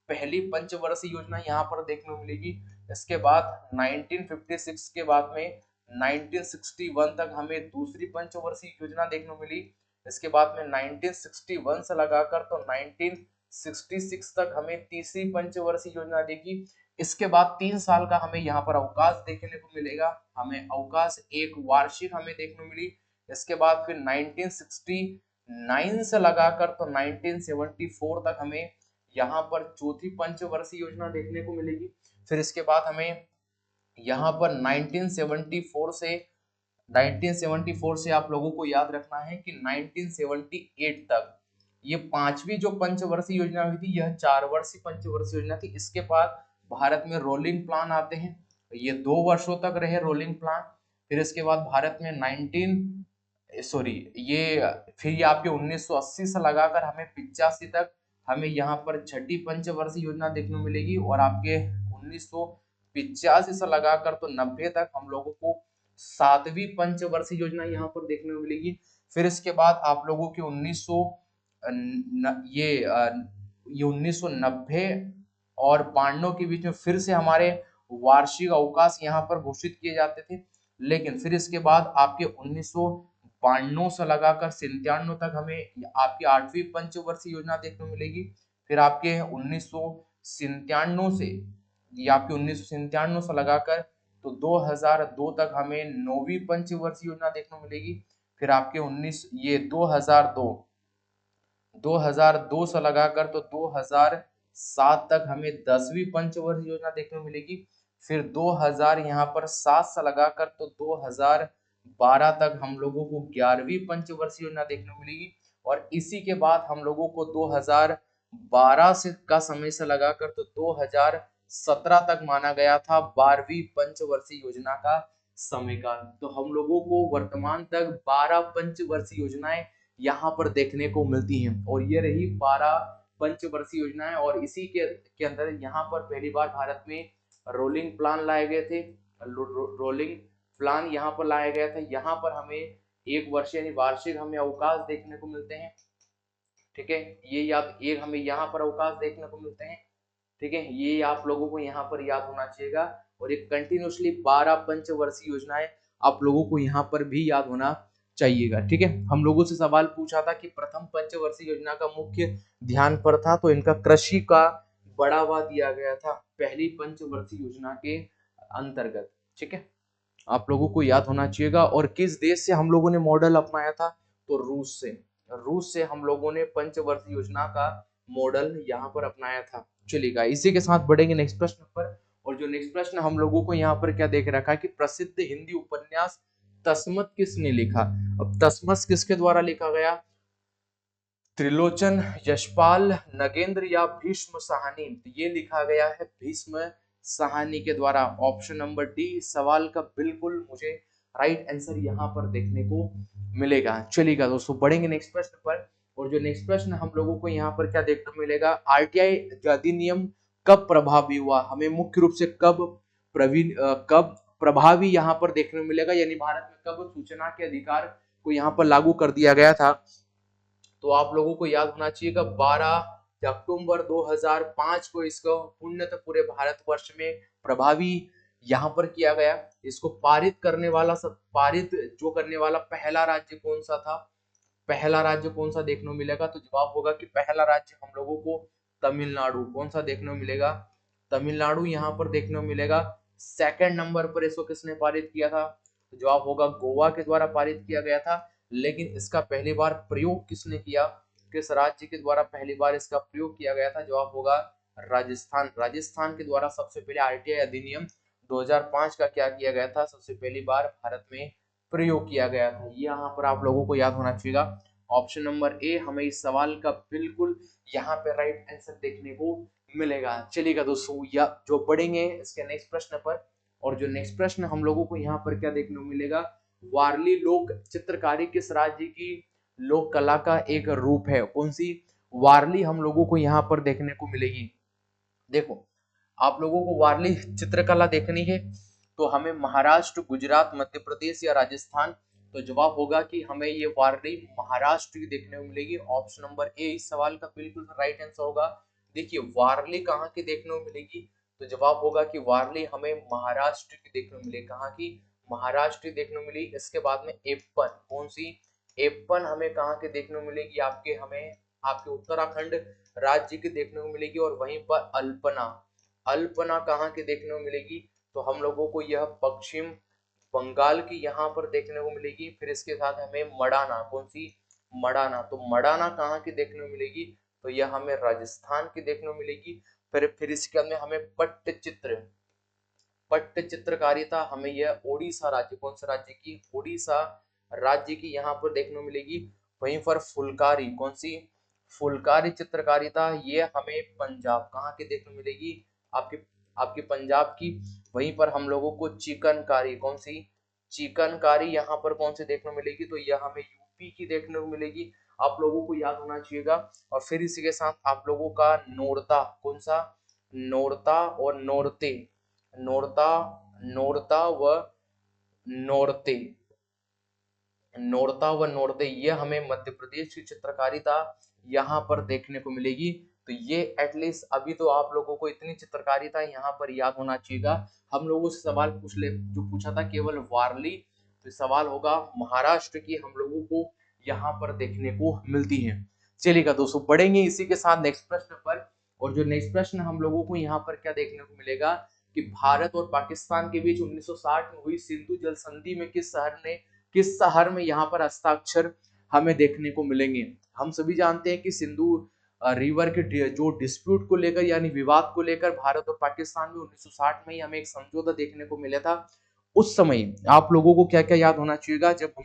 पहली पंचवर्षीय योजना यहाँ पर देखने को मिलेगी। इसके बाद 1956 के बाद में 1961 तक हमें दूसरी पंचवर्षीय योजना देखने को मिली। इसके बाद में 1961 से लगाकर तो 1966 तक हमें तीसरी पंचवर्षीय योजना देखी। इसके बाद 3 साल का हमें यहाँ पर अवकाश देखने को मिलेगा, हमें अवकाश एक वार्षिक हमें देखने को मिली। इसके बाद फिर 1969 से लगाकर तो 1974 तक हमें यहाँ पर चौथी पंचवर्षीय योजना देखने को मिलेगी। फिर इसके बाद हमें यहाँ पर 1974 से आप लोगों को याद रखना है कि 1978 तक ये पांचवी जो पंचवर्षीय योजना हुई थी, यह 4 वर्षीय पंचवर्षीय योजना थी। इसके बाद भारत में रोलिंग प्लान आते हैं, ये 2 वर्षों तक रहे रोलिंग प्लान। फिर इसके बाद भारत में फिर ये आपके 1980 से लगाकर हमें 85 तक हमें यहाँ पर छठी पंचवर्षीय योजना देखने को मिलेगी। और आपके 1985 से लगाकर तो 90 तक हम लोगों को 7वीं पंचवर्षीय योजना यहाँ पर देखने को मिलेगी। फिर इसके बाद आप लोगों के 1990 और 92 के बीच में फिर से हमारे वार्षिक अवकाश यहाँ पर घोषित किए जाते थे। लेकिन फिर इसके बाद आपके 1992 से लगाकर 97 तक हमें आपकी 8वीं पंचवर्षीय योजना देखने को मिलेगी। फिर आपके 1997 से लगाकर तो 2002 तक हमें 9वीं पंचवर्षीय योजना देखने को मिलेगी। फिर आपके 2002 से लगाकर तो 2007 तक हमें 10वीं पंचवर्षीय योजना देखने को मिलेगी। फिर 2000 यहाँ पर 7 से लगाकर तो 2012 तक हम लोगों को 11वीं पंचवर्षीय योजना देखने को मिलेगी। और इसी के बाद हम लोगों को 2012 से का समय से लगाकर तो 2017 तक माना गया था 12वीं पंचवर्षीय योजना का समयकाल। तो हम लोगों को वर्तमान तक 12 पंचवर्षीय योजनाएं यहाँ पर देखने को मिलती हैं। और ये रही 12 पंचवर्षीय योजनाएं। और इसी के अंदर यहाँ पर पहली बार भारत में रोलिंग प्लान लाए गए थे। रोलिंग प्लान यहाँ पर लाया गया था। यहाँ पर हमें एक वर्ष यानी वार्षिक हमें अवकाश देखने को मिलते हैं। ठीक है, ये हमें यहाँ पर अवकाश देखने को मिलते हैं। ठीक है, ये आप लोगों को यहाँ पर याद होना चाहिएगा। और ये कंटिन्यूसली 12 पंचवर्षीय योजनाएं आप लोगों को यहाँ पर भी याद होना चाहिएगा। ठीक है, हम लोगों से सवाल पूछा था कि प्रथम पंचवर्षीय योजना का मुख्य ध्यान पर था, तो इनका कृषि का बढ़ावा दिया गया था पहली पंचवर्षीय योजना के अंतर्गत। ठीक है, आप लोगों को याद होना चाहिएगा। और किस देश से हम लोगों ने मॉडल अपनाया था, तो रूस से। रूस से हम लोगों ने पंचवर्षीय योजना का मॉडल यहाँ पर अपनाया था। चलिएगा, इसी के साथ बढ़ेंगे नेक्स्ट प्रश्न पर। और जो नेक्स्ट प्रश्न हम लोगों को यहाँ पर क्या देख रखा है कि प्रसिद्ध हिंदी उपन्यास तस्मत किसने लिखा। अब तस्मत किसके द्वारा लिखा गया, त्रिलोचन, यशपाल, नगेंद्र या भीष्म साहनी। तो ये लिखा गया है भीष्म साहनी के द्वारा। ऑप्शन नंबर डी सवाल का बिल्कुल मुझे राइट आंसर यहाँ पर देखने को मिलेगा। चलिएगा दोस्तों, बढ़ेंगे नेक्स्ट प्रश्न पर। और जो नेक्स्ट प्रश्न हम लोगों को यहाँ पर क्या देखने को मिलेगा, आरटीआई अधिनियम कब प्रभावी हुआ। हमें मुख्य रूप से कब प्रभावी यहाँ पर देखने को मिलेगा, यानी भारत में कब सूचना के अधिकार को यहाँ पर लागू कर दिया गया था। तो आप लोगों को याद होना चाहिए कि 12 अक्टूबर 2005 को इसको पूर्णतः पूरे भारतवर्ष में प्रभावी यहाँ पर किया गया। इसको पारित करने वाला पहला राज्य कौन सा था, पहला राज्य कौन सा देखने को मिलेगा, तो जवाब होगा कि पहला राज्य हम लोगों को तमिलनाडु। कौन सा देखने को मिलेगा, तमिलनाडु यहाँ पर देखने को मिलेगा। सेकंड नंबर पर इसको किसने पारित किया था, तो जवाब होगा गोवा के द्वारा पारित किया गया था। लेकिन इसका पहली बार प्रयोग किसने किया, किस राज्य के द्वारा पहली बार इसका प्रयोग किया गया था, जवाब होगा राजस्थान। राजस्थान के द्वारा सबसे पहले आरटीआई अधिनियम 2005 का क्या किया गया था, सबसे पहली बार भारत में प्रयोग किया गया था। ये यहाँ पर आप लोगों को याद होना चाहिए। ऑप्शन नंबर ए हमें इस सवाल का बिल्कुल यहाँ पे राइट आंसर देखने को मिलेगा। चलिएगा दोस्तों, या जो पढ़ेंगे इसके नेक्स्ट प्रश्न पर। और जो नेक्स्ट प्रश्न हम लोगों को यहाँ पर क्या देखने को मिलेगा, वारली लोक चित्रकारी किस राज्य की लोक कला का एक रूप है। कौन सी वारली हम लोगों को यहाँ पर देखने को मिलेगी। देखो, आप लोगों को वारली चित्रकला देखनी है तो हमें महाराष्ट्र, गुजरात, मध्य प्रदेश या राजस्थान। तो जवाब होगा कि हमें ये वारली महाराष्ट्र की देखने को मिलेगी। ऑप्शन नंबर ए इस सवाल का बिल्कुल राइट आंसर होगा। देखिए, वारली कहाँ की देखने को मिलेगी, तो जवाब होगा कि वारली हमें महाराष्ट्र की देखने को मिलेगी। कहाँ की, महाराष्ट्र की देखने को मिली। इसके बाद में एप्पन, कौन सी एप्पन हमें कहाँ के देखने को मिलेगी, आपके उत्तराखंड राज्य की देखने को मिलेगी। और वहीं पर अल्पना, अल्पना कहाँ की देखने को मिलेगी, तो हम लोगों को यह पश्चिम बंगाल की यहाँ पर देखने को मिलेगी। फिर इसके साथ हमें मडाना, कौन सी मडाना, तो मडाना कहाँ की देखने को मिलेगी, तो यह हमें राजस्थान की देखने को मिलेगी। फिर इसके अंदर हमें पट्ट चित्रकारिता हमें यह ओडिशा राज्य, कौन सा राज्य की, ओडिशा राज्य की यहाँ पर देखने को मिलेगी। वहीं पर फुलकारी, कौन सी फुलकारी चित्रकारिता, ये हमें पंजाब कहाँ की देखने को मिलेगी, आपकी आपकी पंजाब की। वहीं पर हम लोगों को चिकनकारी, कौन सी चिकनकारी यहाँ पर कौन सी देखने को मिलेगी, तो यह हमें यूपी की देखने को मिलेगी। आप लोगों को याद होना चाहिएगा। और फिर इसी के साथ आप लोगों का नोरता, कौन सा नोरता और नोरते, नोरता नोरता व नोरते, नोरता व नोरते, ये हमें मध्य प्रदेश की चित्रकारिता यहाँ पर देखने को मिलेगी। तो ये एटलीस्ट अभी तो आप लोगों को इतनी चित्रकारिता यहाँ पर याद होना चाहिएगा। हम लोगों से सवाल जो पूछा था केवल वारली, तो सवाल होगा महाराष्ट्र की हम लोगों को यहाँ पर देखने को मिलती है। चलिएगा दोस्तों, बढ़ेंगे इसी के साथ नेक्स्ट प्रश्न पर। और जो नेक्स्ट प्रश्न हम लोगों को यहाँ पर क्या देखने को मिलेगा कि भारत और पाकिस्तान के बीच 1960 में हुई सिंधु जल संधि में किस शहर में यहाँ पर हस्ताक्षर हमें देखने को मिलेंगे। हम सभी जानते हैं कि सिंधु रिवर के जो डिस्प्यूट को लेकर यानी विवाद को लेकर भारत और पाकिस्तान में 1960 में ही हमें एक समझौता देखने को मिला था। उस समय आप लोगों को क्या क्या याद होना चाहिएगा, जब हम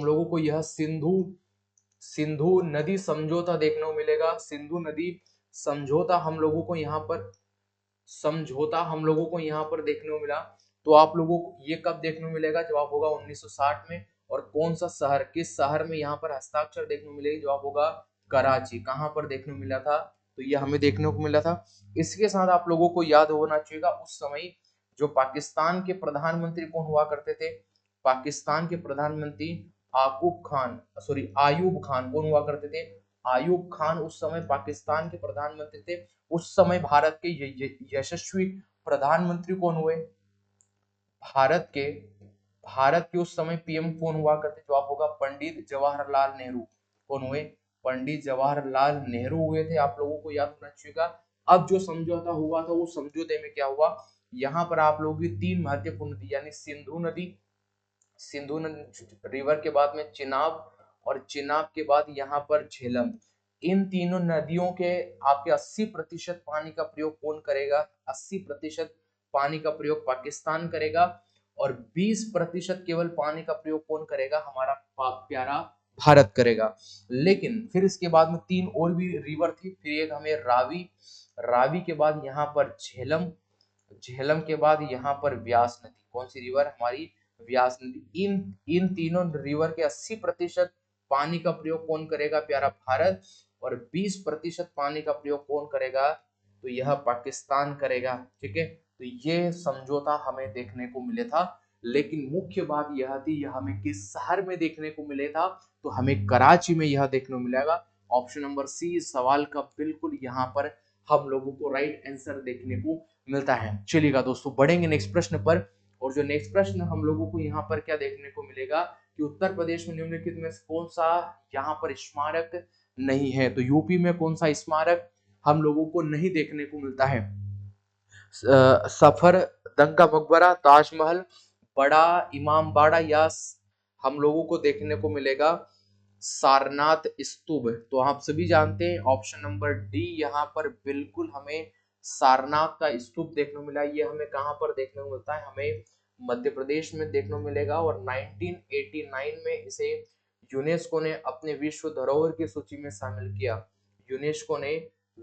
लोगों को यह सिंधु नदी समझौता देखने को मिलेगा। सिंधु नदी समझौता हम लोगों को यहाँ पर देखने को मिला। तो आप लोगों को ये कब देखने को मिलेगा, जवाब होगा 1960 में। और कौन सा शहर, किस शहर में यहाँ पर हस्ताक्षर देखने को मिलेगी, जवाब होगा कराची। कहाँ पर देखने को मिला था, तो ये हमें देखने को मिला था। इसके साथ आप लोगों को याद होना चाहिए उस समय जो पाकिस्तान के प्रधानमंत्री कौन हुआ करते थे, पाकिस्तान के प्रधानमंत्री आयूब खान कौन हुआ करते थे, आयूब खान उस समय पाकिस्तान के प्रधानमंत्री थे। उस समय भारत के यशस्वी प्रधानमंत्री कौन हुए, भारत के उस समय पीएम कौन हुआ करते? जवाब होगा पंडित जवाहरलाल नेहरू। कौन हुए? पंडित जवाहरलाल नेहरू हुए थे, आप लोगों को याद होना चाहिए। अब जो समझौता हुआ था, वो समझौते में क्या हुआ, यहाँ पर आप लोगों की 3 महत्वपूर्ण नदी यानी सिंधु नदी, सिंधु रिवर के बाद में चिनाब, और चिनाब के बाद यहाँ पर झेलम, इन तीनों नदियों के आपके 80% पानी का प्रयोग कौन करेगा? 80% पानी का प्रयोग पाकिस्तान करेगा, और 20% केवल पानी का प्रयोग कौन करेगा? हमारा प्यारा भारत करेगा। लेकिन फिर इसके बाद में 3 और भी रिवर थी, फिर एक हमें रावी, रावी के बाद यहाँ पर झेलम, झेलम के बाद यहाँ पर व्यास नदी। कौन सी रिवर? हमारी व्यास नदी। इन इन तीनों रिवर के 80% पानी का प्रयोग कौन करेगा? प्यारा भारत। और 20% पानी का प्रयोग कौन करेगा? तो यह पाकिस्तान करेगा। ठीक है, तो ये समझौता हमें देखने को मिले था। लेकिन मुख्य बात यह थी, यह हमें किस शहर में देखने को मिले था? तो हमें कराची में यह देखने को मिलेगा। ऑप्शन नंबर सी इस सवाल का बिल्कुल यहाँ पर हम लोगों को राइट आंसर देखने को मिलता है। चलिएगा दोस्तों, बढ़ेंगे नेक्स्ट प्रश्न पर। और जो नेक्स्ट प्रश्न हम लोगों को यहाँ पर क्या देखने को मिलेगा कि उत्तर प्रदेश में निम्नलिखित में कौन सा यहाँ पर स्मारक नहीं है? तो यूपी में कौन सा स्मारक हम लोगों को नहीं देखने को मिलता है? सफर दंगा मकबरा, ताजमहल, बड़ा इमाम बाड़ा, या हम लोगों को देखने को मिलेगा सारनाथ स्तूप? तो आप सभी जानते हैं ऑप्शन नंबर डी यहाँ पर बिल्कुल हमें सारनाथ का स्तूप देखने को मिला। ये हमें कहाँ पर देखने को मिलता है? हमें मध्य प्रदेश में देखने को मिलेगा, और 1989 में इसे यूनेस्को ने अपने विश्व धरोहर की सूची में शामिल किया। यूनेस्को ने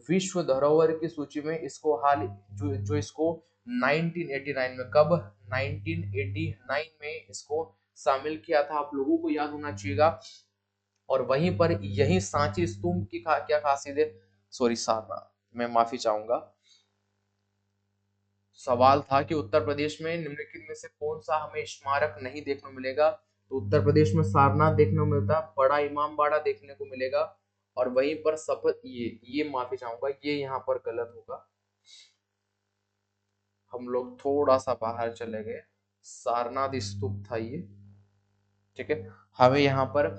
विश्व धरोहर की सूची में इसको हाल जो इसको 1989 में, कब? 1989 में इसको शामिल किया था, आप लोगों को याद होना चाहिएगा। और वहीं पर यही सांची स्तूप की क्या खासियत है? सॉरी सारनाथ, मैं माफी चाहूंगा। सवाल था कि उत्तर प्रदेश में निम्नलिखित में से कौन सा हमें स्मारक नहीं देखने को मिलेगा? तो उत्तर प्रदेश में सारनाथ देखने को मिलता है, बड़ा इमाम बाड़ा देखने को मिलेगा, और वहीं पर सफर, ये माफी चाहूंगा, ये यहाँ पर गलत होगा, हम लोग थोड़ा सा बाहर चले गए, सारनाथ स्तूप था ये। ठीक है, हमें यहाँ पर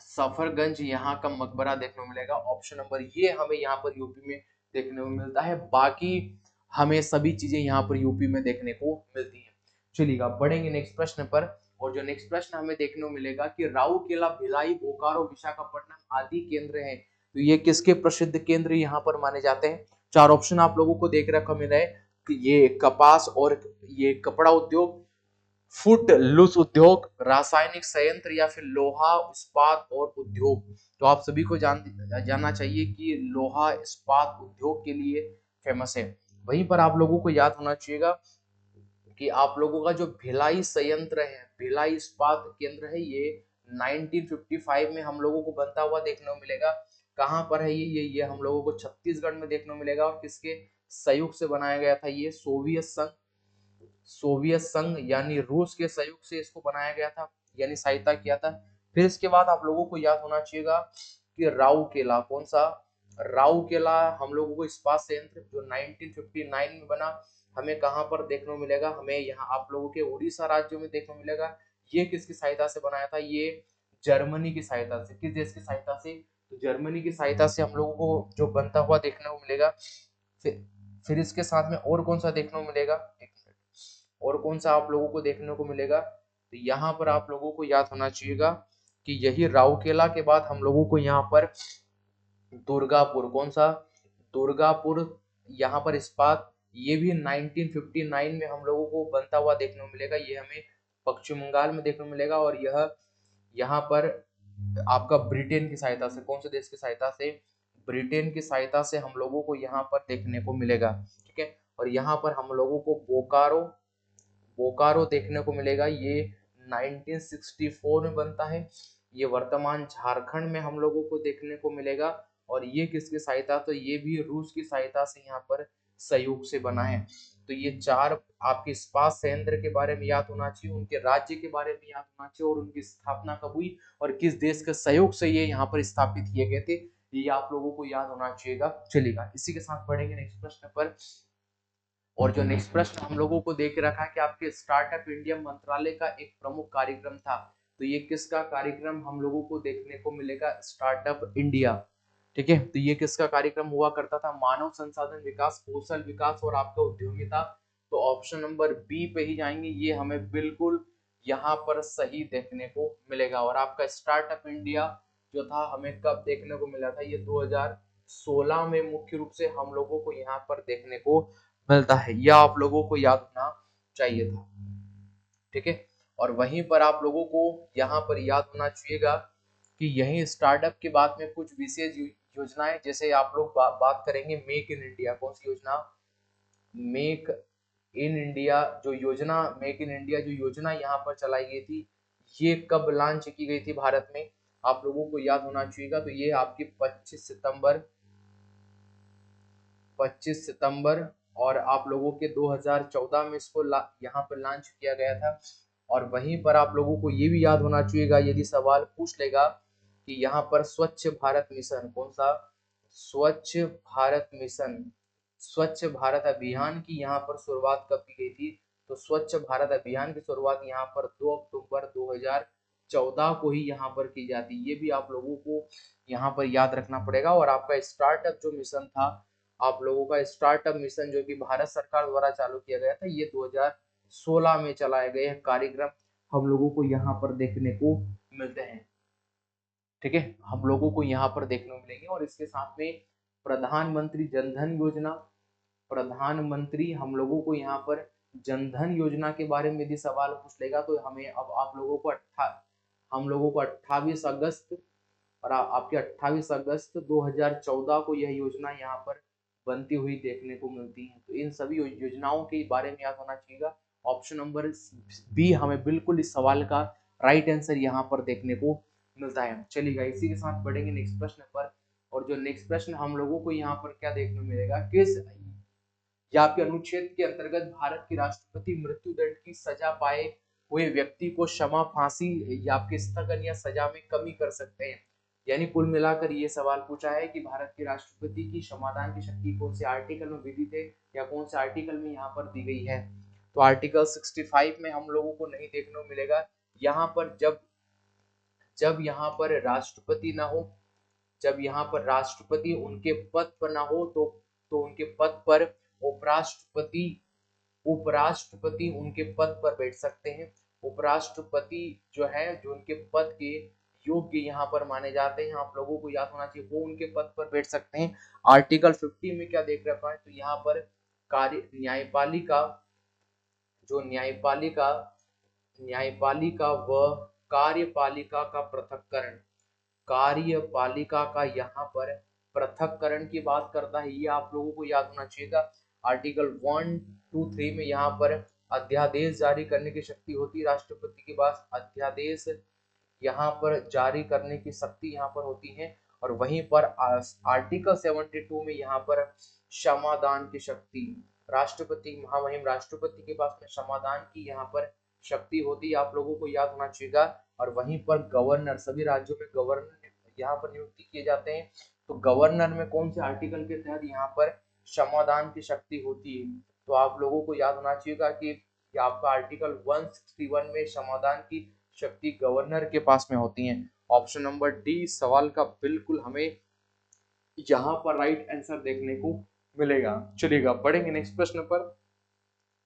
सफरगंज यहाँ का मकबरा देखने को मिलेगा। ऑप्शन नंबर ये हमें यहाँ पर यूपी में देखने को मिलता है, बाकी हमें सभी चीजें यहाँ पर यूपी में देखने को मिलती है। चलिएगा, बढ़ेंगे नेक्स्ट प्रश्न पर। और जो नेक्स्ट प्रश्न हमें देखने को मिलेगा कि राउरकेला, भिलाई, बोकारो, विशाखापट्टनम आदि केंद्र हैं, तो ये किसके प्रसिद्ध केंद्र यहाँ पर माने जाते हैं? 4 ऑप्शन आप लोगों को देख रखा मिला है कि ये कपास और ये कपड़ा उद्योग, फुट लूस उद्योग, रासायनिक संयंत्र, या फिर लोहा इस्पात और उद्योग। तो आप सभी को जानना चाहिए कि लोहा इस्पात उद्योग के लिए फेमस है। वहीं पर आप लोगों को याद होना चाहिएगा कि आप लोगों का जो भिलाई संयंत्र है, भिलाई इस्पात केंद्र है, ये 1955 में हम लोगों को बनता हुआ देखने को मिलेगा। कहाँ पर है ये हम लोगों को छत्तीसगढ़ में देखने को मिलेगा। और किसके सहयोग से बनाया गया था? ये सोवियत संघ, सोवियत संघ यानी रूस के सहयोग से इसको बनाया गया था, यानी सहायता किया था। फिर इसके बाद आप लोगों को याद होना चाहिएगा कि राउरकेला, कौन सा? राउरकेला हम लोगों को इस्पात संयंत्र जो 1959 में बना, हमें कहां पर देखने को मिलेगा? हमें यहाँ आप लोगों के उड़ीसा राज्य में देखने को मिलेगा। ये किसकी सहायता से बनाया था? ये जर्मनी की सहायता से। किस देश की सहायता से? तो जर्मनी की सहायता से हम लोगों को जो बनता हुआ देखने को मिलेगा। फिर इसके साथ में और कौन सा देखने को मिलेगा? और कौन सा आप लोगों को देखने को मिलेगा? तो यहाँ पर आप लोगों को याद होना चाहिएगा कि यही राउरकेला के बाद हम लोगों को यहाँ पर दुर्गापुर, कौन सा? दुर्गापुर यहाँ पर इस्पात, ये भी 1959 में हम लोगों को बनता हुआ देखने को मिलेगा। ये हमें पश्चिम बंगाल में देखने को मिलेगा, और यह यहाँ पर आपका ब्रिटेन की सहायता से, कौन से देश की सहायता से? ब्रिटेन की सहायता से हम लोगों को यहाँ पर देखने को मिलेगा। ठीक है, और यहाँ पर हम लोगों को बोकारो, बोकारो देखने को मिलेगा। ये 1964 में बनता है, ये वर्तमान झारखंड में हम लोगों को देखने को मिलेगा। और ये किसकी सहायता? तो ये भी रूस की सहायता से यहाँ पर सहयोग से बना है। तो ये 4 आपके इस्पात संयंत्र के बारे में याद होना चाहिए, उनके राज्य के बारे में याद होना चाहिए, और उनकी स्थापना कब हुई और किस देश के सहयोग से ये यहाँ पर स्थापित किए गए थे, ये आप लोगों को याद होना चाहिएगा। चलिएगा, इसी के साथ बढ़ेंगे नेक्स्ट प्रश्न पर। और जो नेक्स्ट प्रश्न हम लोगों को देख रखा है कि आपके स्टार्टअप इंडिया मंत्रालय का एक प्रमुख कार्यक्रम था, तो ये किसका कार्यक्रम हम लोगों को देखने को मिलेगा? Startup India. ठीक है, तो ये किसका कार्यक्रम हुआ करता था? मानव संसाधन विकास, कौशल विकास और आपका उद्यमिता। तो ऑप्शन नंबर बी पे ही जाएंगे, ये हमें बिल्कुल यहाँ पर सही देखने को मिलेगा। और आपका स्टार्टअप इंडिया जो था हमें कब देखने को मिला था? ये 2016 में मुख्य रूप से हम लोगों को यहाँ पर देखने को मिलता है, यह आप लोगों को याद होना चाहिए था। ठीक है, और वहीं पर आप लोगों को यहाँ पर याद होना चाहिएगा कि यही स्टार्टअप के बाद में कुछ विशेष योजनाएं, जैसे आप लोग बात करेंगे मेक इन इंडिया। कौन सी योजना? Make in India. जो योजना मेक इन इंडिया जो योजना यहाँ पर चलाई गई थी, ये कब लॉन्च की गई थी भारत में? आप लोगों को याद होना चाहिएगा। तो ये आपकी 25 सितंबर और आप लोगों के 2014 में इसको यहाँ पर लॉन्च किया गया था। और वहीं पर आप लोगों को ये भी याद होना चाहिएगा, यदि सवाल पूछ लेगा कि यहाँ पर स्वच्छ भारत मिशन, कौन सा? स्वच्छ भारत मिशन, स्वच्छ भारत अभियान की यहाँ पर शुरुआत कब की गई थी? तो स्वच्छ भारत अभियान की शुरुआत यहाँ पर 2 अक्टूबर 2014 को ही यहाँ पर की जाती है। ये भी आप लोगों को यहाँ पर याद रखना पड़ेगा। और आपका स्टार्टअप जो मिशन था, आप लोगों का स्टार्टअप मिशन जो कि भारत सरकार द्वारा चालू किया गया था, ये 2016 में चलाए गए कार्यक्रम हम लोगों को यहाँ पर देखने को मिलते हैं। ठीक है, हम लोगों को यहाँ पर देखने को मिलेंगे। और इसके साथ में प्रधानमंत्री जनधन योजना, प्रधानमंत्री हम लोगों को यहाँ पर जनधन योजना के बारे में यदि सवाल पूछ लेगा तो हमें अब आप लोगों को 28 अगस्त और आपके 28 अगस्त 2014 को यह योजना यहाँ पर बनती हुई देखने को मिलती है। तो इन सभी योजनाओं के बारे में याद होना चाहिए। ऑप्शन नंबर बी हमें बिल्कुल इस सवाल का राइट आंसर यहाँ पर देखने को मिलता है। चलिएगा, इसी के साथ बढ़ेंगे नेक्स्ट प्रश्न पर। और जो नेक्स्ट प्रश्न हम लोगों को यहाँ पर क्या देखने को मिलेगा, किस या आपके अनुच्छेद के अंतर्गत भारत के राष्ट्रपति मृत्यु दंड की सजा पाए हुए व्यक्ति को क्षमा, फांसी या आपके स्थगन या सजा में कमी कर सकते हैं? यानी कुल मिलाकर ये सवाल पूछा है कि भारत के राष्ट्रपति की क्षमादान की शक्ति कौन से आर्टिकल में विधित है या कौन से आर्टिकल में यहाँ पर दी गई है? तो आर्टिकल 65 में हम लोगों को नहीं देखने को मिलेगा। यहाँ पर जब यहाँ पर राष्ट्रपति ना हो, जब यहाँ पर राष्ट्रपति उनके पद पर ना हो, तो उनके पद पर उपराष्ट्रपति उपराष्ट्रपति उनके पद पर बैठ सकते हैं। उपराष्ट्रपति जो है, जो उनके पद के योग्य यहाँ पर माने जाते हैं, आप लोगों को याद होना चाहिए, वो उनके पद पर बैठ सकते हैं। आर्टिकल 50 में क्या देख रखा है? तो यहाँ पर कार्य न्यायपालिका, जो न्यायपालिका व कार्यपालिका का पृथक्करण, कार्यपालिका का यहाँ पर पृथक्करण की बात करता है, ये आप लोगों को याद होना चाहिएगा। आर्टिकल 1, 2, 3 में यहाँ पर अध्यादेश जारी करने की शक्ति होती है राष्ट्रपति के पास, अध्यादेश यहाँ पर जारी करने की शक्ति यहाँ पर होती है। और वहीं पर आर्टिकल 72 में यहाँ पर क्षमादान की शक्ति, राष्ट्रपति महामहिम राष्ट्रपति के पास में क्षमादान की यहाँ पर शक्ति होती है, आप लोगों को याद होना चाहिए। और वहीं पर गवर्नर, सभी राज्यों में गवर्नर यहाँ पर नियुक्ति किए जाते हैं। तो गवर्नर में कौन से आर्टिकल के तहत यहाँ पर क्षमादान की शक्ति होती है? तो आप लोगों को याद होना चाहिए कि आपका आर्टिकल 161 में क्षमादान की शक्ति गवर्नर के पास में होती है। ऑप्शन नंबर डी सवाल का बिल्कुल हमें यहाँ पर राइट आंसर देखने को मिलेगा। चलिएगा, बढ़ेंगे नेक्स्ट प्रश्न पर।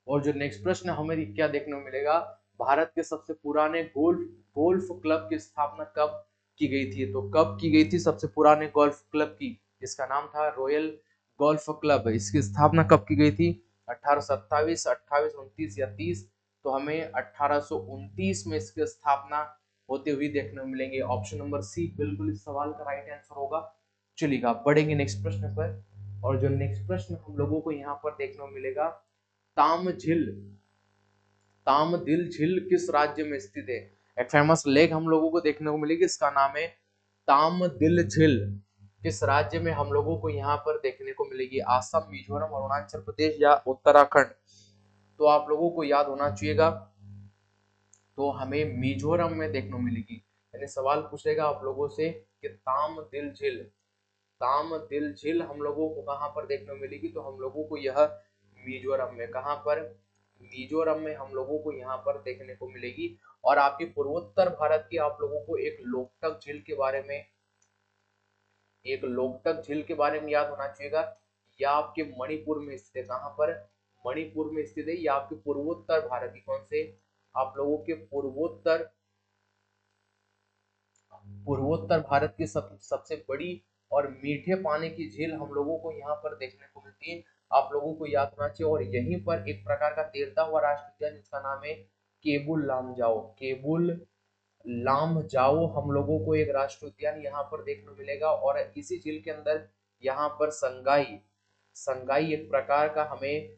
और जो नेक्स्ट प्रश्न हमें क्या देखने को मिलेगा, भारत के सबसे पुराने गोल्फ क्लब की स्थापना कब की गई थी? तो कब की गई थी सबसे पुराने गोल्फ क्लब की? इसका नाम था रॉयल गोल्फ क्लब। इसकी स्थापना कब की गई थी? 1827, 28, 29 या 30? तो हमें 1829 में इसकी स्थापना होते हुए देखने को मिलेंगे। ऑप्शन नंबर सी बिल्कुल इस सवाल का राइट आंसर होगा। चलिएगा, बढ़ेंगे नेक्स्ट प्रश्न पर। और जो नेक्स्ट प्रश्न हम लोगों को यहाँ पर देखने को मिलेगा, तामदिल झील किस राज्य में स्थित है? एक फेमस लेक हम लोगों को देखने को मिलेगी, इसका नाम है तामदिल झील। किस राज्य में हम लोगों को यहाँ पर देखने को मिलेगी? असम, मिजोरम, अरुणाचल प्रदेश या उत्तराखंड? तो आप लोगों को याद होना चाहिएगा, तो हमें मिजोरम में देखने को मिलेगी। यानी सवाल पूछेगा आप लोगों से कि तामदिल झील हम लोगों को कहां पर देखने को मिलेगी? तो हम लोगों को यह मिजोरम में। कहाँ पर? मिजोरम में हम लोगों को यहाँ पर देखने को मिलेगी। और आपके पूर्वोत्तर भारत की आप लोगों को एक लोकटक झील के बारे में, एक लोकटक झील के बारे में याद होना चाहिएगा। यह आपके मणिपुर में स्थित है। कहाँ पर? मणिपुर में स्थित है। यह आपके पूर्वोत्तर भारत की कौन से, आप लोगों के पूर्वोत्तर पूर्वोत्तर भारत की सबसे बड़ी और मीठे पानी की झील हम लोगों को यहाँ पर देखने को मिलती है। आप लोगों को याद होना चाहिए। और यहीं पर एक प्रकार का तैरता हुआ राष्ट्रीय उद्यान जिसका नाम है केबुल लामजाओ। केबुल लामजाओ हम लोगों को एक राष्ट्रीय उद्यान यहाँ पर देखने को मिलेगा। और इसी झील के अंदर यहाँ पर संगाई, संगाई एक प्रकार का हमें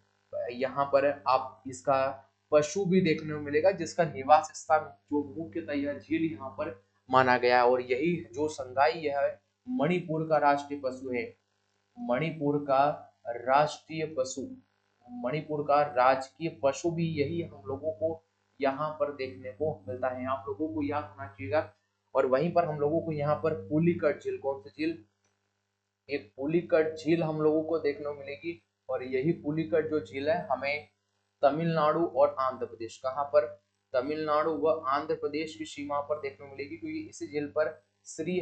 यहाँ पर आप इसका पशु भी देखने को मिलेगा जिसका निवास स्थान जो मुख्यतः यह झील यहाँ पर माना गया है। और यही जो संगाई है मणिपुर का राष्ट्रीय पशु है। मणिपुर का राष्ट्रीय पशु, मणिपुर का राजकीय पशु भी यही हम लोगों को यहाँ पर देखने को मिलता है। आप लोगों को याद होना चाहिएगा। और वहीं पर हम लोगों को यहाँ पर पुलिकट झील, कौन सी झील? एक पुलिकट झील हम लोगों को देखने को मिलेगी। और यही पुलिकट जो झील है हमें तमिलनाडु और आंध्र प्रदेश, कहाँ पर? तमिलनाडु व आंध्र प्रदेश की सीमा पर देखने को मिलेगी। क्योंकि इसी झील पर श्री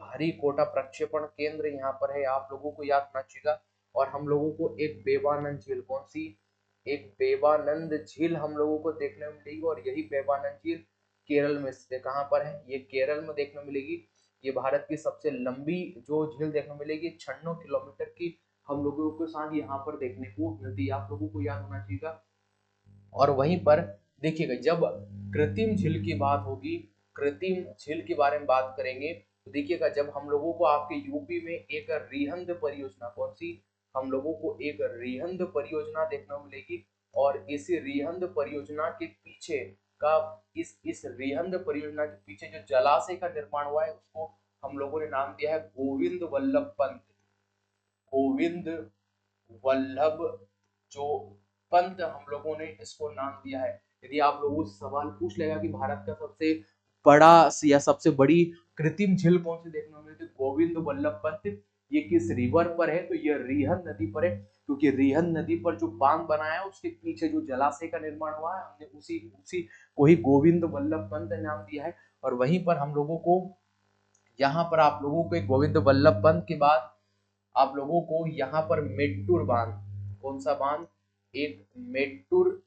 हरिकोटा प्रक्षेपण केंद्र यहाँ पर है। आप लोगों को याद होना चाहिए। और हम लोगों को एक बेवानंद झील, कौन सी? एक बेवानंद झील हम लोगों को देखने को मिलेगी। और यही बेवानंद झील केरल में स्थित है। कहाँ पर है? ये केरल में देखने को मिलेगी। ये भारत की सबसे लंबी जो झील देखने को मिलेगी, 96 किलोमीटर की हम लोगों के साथ यहाँ पर देखने को मिलती है। आप लोगों को याद होना चाहिए। और वहीं पर देखिएगा, जब कृत्रिम झील की बात होगी, कृत्रिम झील के बारे में बात करेंगे, तो देखिएगा जब हम लोगों को आपके यूपी में एक रिहंद परियोजना, कौन सी? हम लोगों को एक रिहंद परियोजना देखने को मिलेगी। और इस रिहंद परियोजना के पीछे का, इस रिहंद परियोजना के पीछे जो जलाशय का निर्माण हुआ है उसको हम लोगों ने नाम दिया है गोविंद वल्लभ पंत। गोविंद वल्लभ जो पंत हम लोगों ने इसको नाम दिया है। यदि आप लोगों से सवाल पूछ लेगा कि भारत का सबसे बड़ा या सबसे बड़ी कृत्रिम झील कौन सी देखने को मिलती है, गोविंद वल्लभ पंत, ये किस रिवर पर है? तो ये रिहन नदी पर है। क्योंकि रिहन नदी पर जो बांध बनाया है उसके पीछे जो जलाशय का निर्माण हुआ है हमने उसी उसी को ही गोविंद वल्लभ पंत नाम दिया है। और वहीं पर हम लोगों को यहाँ पर आप लोगों को एक गोविंद वल्लभ पंत के बाद आप लोगों को यहाँ पर मेट्टूर बांध, कौन सा बांध? एक मेट्टूर,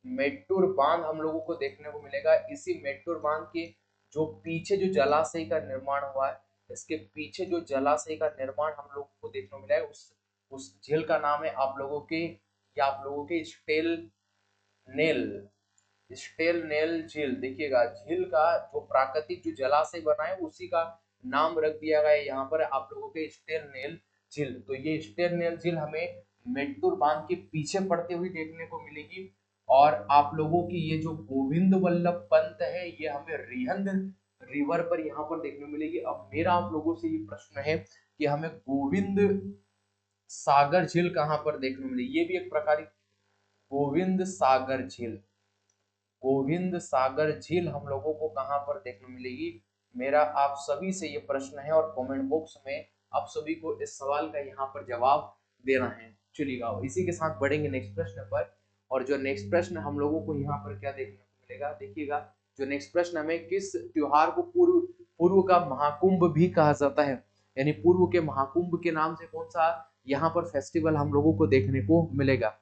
मेट्टूर बांध हम लोगों को देखने को मिलेगा। इसी मेट्टूर बांध के जो पीछे जो जलाशय का निर्माण हुआ है, इसके पीछे जो जलाशय का निर्माण हम लोगों को देखने को मिला है उस झील का नाम है आप लोगों के, या आप लोगों के स्टेल नेल, स्टेल नेल झील। देखिएगा झील का जो प्राकृतिक जो जलाशय बना है उसी का नाम रख दिया गया है यहाँ पर आप लोगों के स्टेल नेल झील। तो ये स्टेल नेल झील हमें मेट्टूर बांध के पीछे पड़ते हुए देखने को मिलेगी। और आप लोगों की ये जो गोविंद वल्लभ पंत है ये हमें रिहंद रिवर पर यहाँ पर देखने को मिलेगी। अब मेरा आप लोगों से ये प्रश्न है कि हमें गोविंद सागर झील कहाँ पर देखने को मिलेगी? ये भी एक प्रकार की गोविंद सागर झील, गोविंद सागर झील हम लोगों को कहां पर देखने मिलेगी? मेरा आप सभी से ये प्रश्न है और कमेंट बॉक्स में आप सभी को इस सवाल का यहाँ पर जवाब देना है। चलिएगा इसी के साथ बढ़ेंगे नेक्स्ट प्रश्न पर। और जो नेक्स्ट प्रश्न हम लोगों को यहाँ पर क्या देखने को मिलेगा, देखिएगा जो नेक्स्ट प्रश्न हमें किस त्योहार को पूर्व पूर्व का महाकुंभ भी कहा जाता है, यानी पूर्व के महाकुंभ के नाम से कौन सा यहाँ पर फेस्टिवल हम लोगों को देखने को मिलेगा?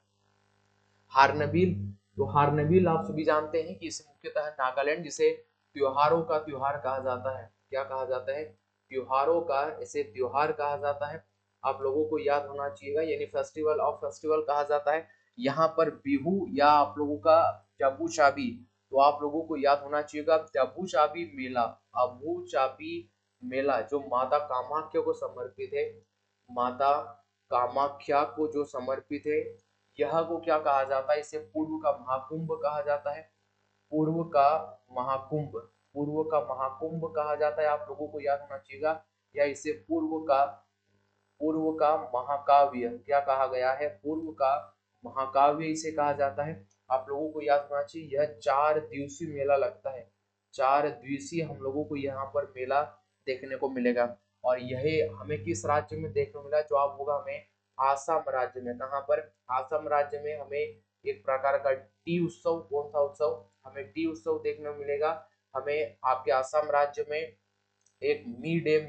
हार्नबिल। तो हार्नबिल आप सभी जानते हैं कि इसे मुख्यतः नागालैंड, जिसे त्योहारों का त्योहार कहा जाता है, क्या कहा जाता है? त्योहारों का, इसे त्योहार कहा जाता है। आप लोगों को याद होना चाहिएगा, यानी फेस्टिवल ऑफ फेस्टिवल कहा जाता है। यहाँ पर बिहू या आप लोगों का जम्बू चाबी, तो आप लोगों को याद होना चाहिएगा जम्बू चाबी मेला, अबू चाबी मेला जो माता कामाख्या को समर्पित है, माता कामाख्या को जो समर्पित है, यह को क्या कहा जाता है? इसे पूर्व का महाकुंभ कहा जाता है। पूर्व का महाकुंभ, पूर्व का महाकुंभ कहा जाता है। आप लोगों को याद होना चाहिएगा। या इसे पूर्व का महाकाव्य क्या कहा गया है? पूर्व का महाकाव्य इसे कहा जाता है। आप लोगों को याद होना चाहिए यह 4 दिवसीय मेला लगता है। 4 दिवसीय हम लोगों को यहाँ पर मेला देखने को मिलेगा। और यह हमें किस राज्य में देखने को मिला? जवाब होगा हमें आसाम राज्य में। कहाँ पर? आसाम राज्य में हमें एक प्रकार का टी उत्सव, कौन सा उत्सव? हमें टी उत्सव देखने को मिलेगा। हमें आपके आसाम राज्य में एक मी डेम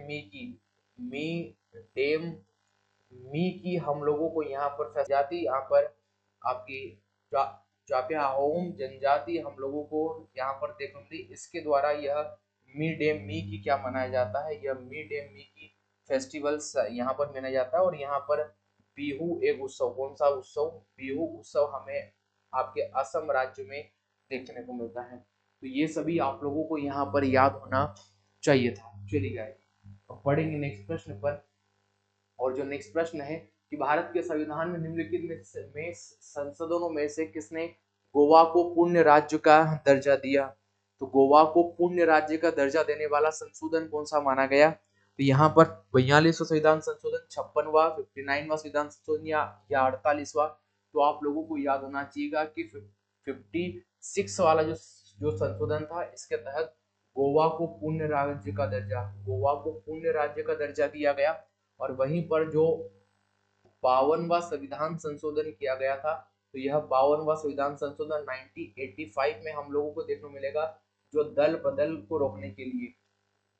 मी की हम लोगों को यहाँ पर जाति, यहाँ पर आपकी चापेहाओम जनजाति हम लोगों को यहाँ पर देखने को मिली। इसके द्वारा यह मी डेम मी की क्या मनाया जाता है? यह मी डेम मी की फेस्टिवल्स यहाँ पर मनाया जाता है। और यहाँ पर बिहू एक उत्सव, कौन सा उत्सव? बिहू उत्सव हमें आपके असम राज्य में देखने को मिलता है। तो ये सभी आप लोगों को यहाँ पर याद होना चाहिए था। चलिए तो पढ़ेंगे नेक्स्ट प्रश्न पर। और जो नेक्स्ट प्रश्न है कि भारत के संविधान में निम्नलिखित में संशोधनों में से किसने गोवा को पूर्ण राज्य का दर्जा दिया? तो गोवा को पूर्ण राज्य का दर्जा देने वाला संशोधन कौन सा माना गया? तो यहाँ पर 42वां संविधान संशोधन, 56वां, 59वां संविधान संशोधन या 48वां। तो आप लोगों को याद होना चाहिएगा कि 56 वाला जो संशोधन था, इसके तहत गोवा को पूर्ण राज्य का दर्जा दिया गया। और वहीं पर जो 52वां संविधान संशोधन किया गया था, तो यह 52वां संविधान संशोधन 1985 में हम लोगों को देखने को मिलेगा, जो दल बदल को रोकने के लिए,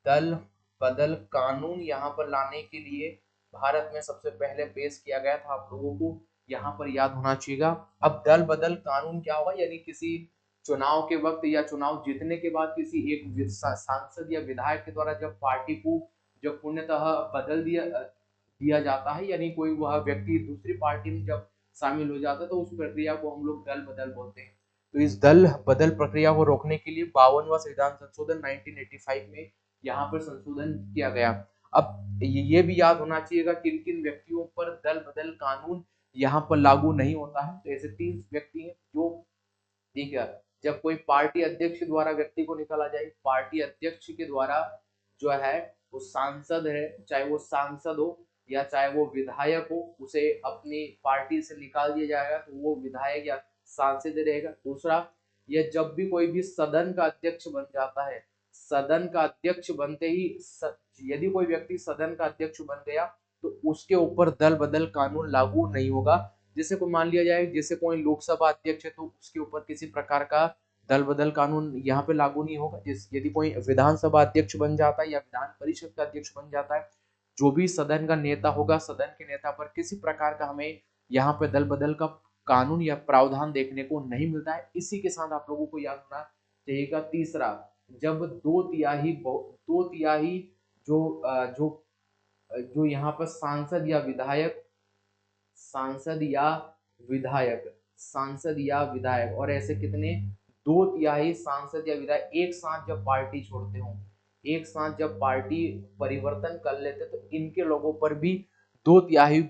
दल बदल कानून यहाँ पर लाने के लिए भारत में सबसे पहले पेश किया गया था। आप लोगों को यहाँ पर याद होना चाहिएगा। अब दल बदल कानून क्या होगा? यानी किसी चुनाव के वक्त या चुनाव जीतने के बाद किसी एक सांसद या विधायक के द्वारा जब पार्टी को जब पूर्णतः बदल दिया जाता है, यानी कोई वह व्यक्ति दूसरी पार्टी में जब शामिल हो जाता है, तो उस प्रक्रिया को हम लोग दल बदल बोलते हैं। तो इस दल बदल प्रक्रिया को रोकने के लिए 52वां संविधान संशोधन 1985 में यहाँ पर संशोधन किया गया। अब ये भी याद होना चाहिएगा किन किन व्यक्तियों पर दल बदल कानून यहाँ पर लागू नहीं होता है। तो ऐसे 3 व्यक्ति हैं जो, ठीक है, जब कोई पार्टी अध्यक्ष द्वारा व्यक्ति को निकाला जाए, पार्टी अध्यक्ष के द्वारा जो है वो सांसद है, चाहे वो सांसद हो या चाहे वो विधायक हो, उसे अपनी पार्टी से निकाल दिया जाएगा, तो वो विधायक या सांसद रहेगा। दूसरा, यह जब भी कोई भी सदन का अध्यक्ष बन जाता है, सदन का अध्यक्ष बनते ही यदि कोई व्यक्ति सदन का अध्यक्ष बन गया, तो उसके ऊपर दल बदल कानून लागू नहीं होगा। जैसे को मान लिया जाए, जैसे कोई लोकसभा अध्यक्ष है, तो उसके ऊपर किसी प्रकार का दल बदल कानून यहाँ पे लागू नहीं होगा। यदि कोई विधानसभा अध्यक्ष बन जाता है या विधान परिषद का अध्यक्ष बन जाता है, जो भी सदन का नेता होगा, सदन के नेता पर किसी प्रकार का हमें यहाँ पे दल बदल का कानून या प्रावधान देखने को नहीं मिलता है। इसी के साथ आप लोगों को याद होना चाहिए। तीसरा, जब दो तिहाई जो जो जो यहाँ पर सांसद या विधायक और ऐसे कितने 2/3 सांसद या विधायक एक साथ जब पार्टी छोड़ते हो, एक साथ जब पार्टी परिवर्तन कर लेते, तो इनके लोगों पर भी 2/3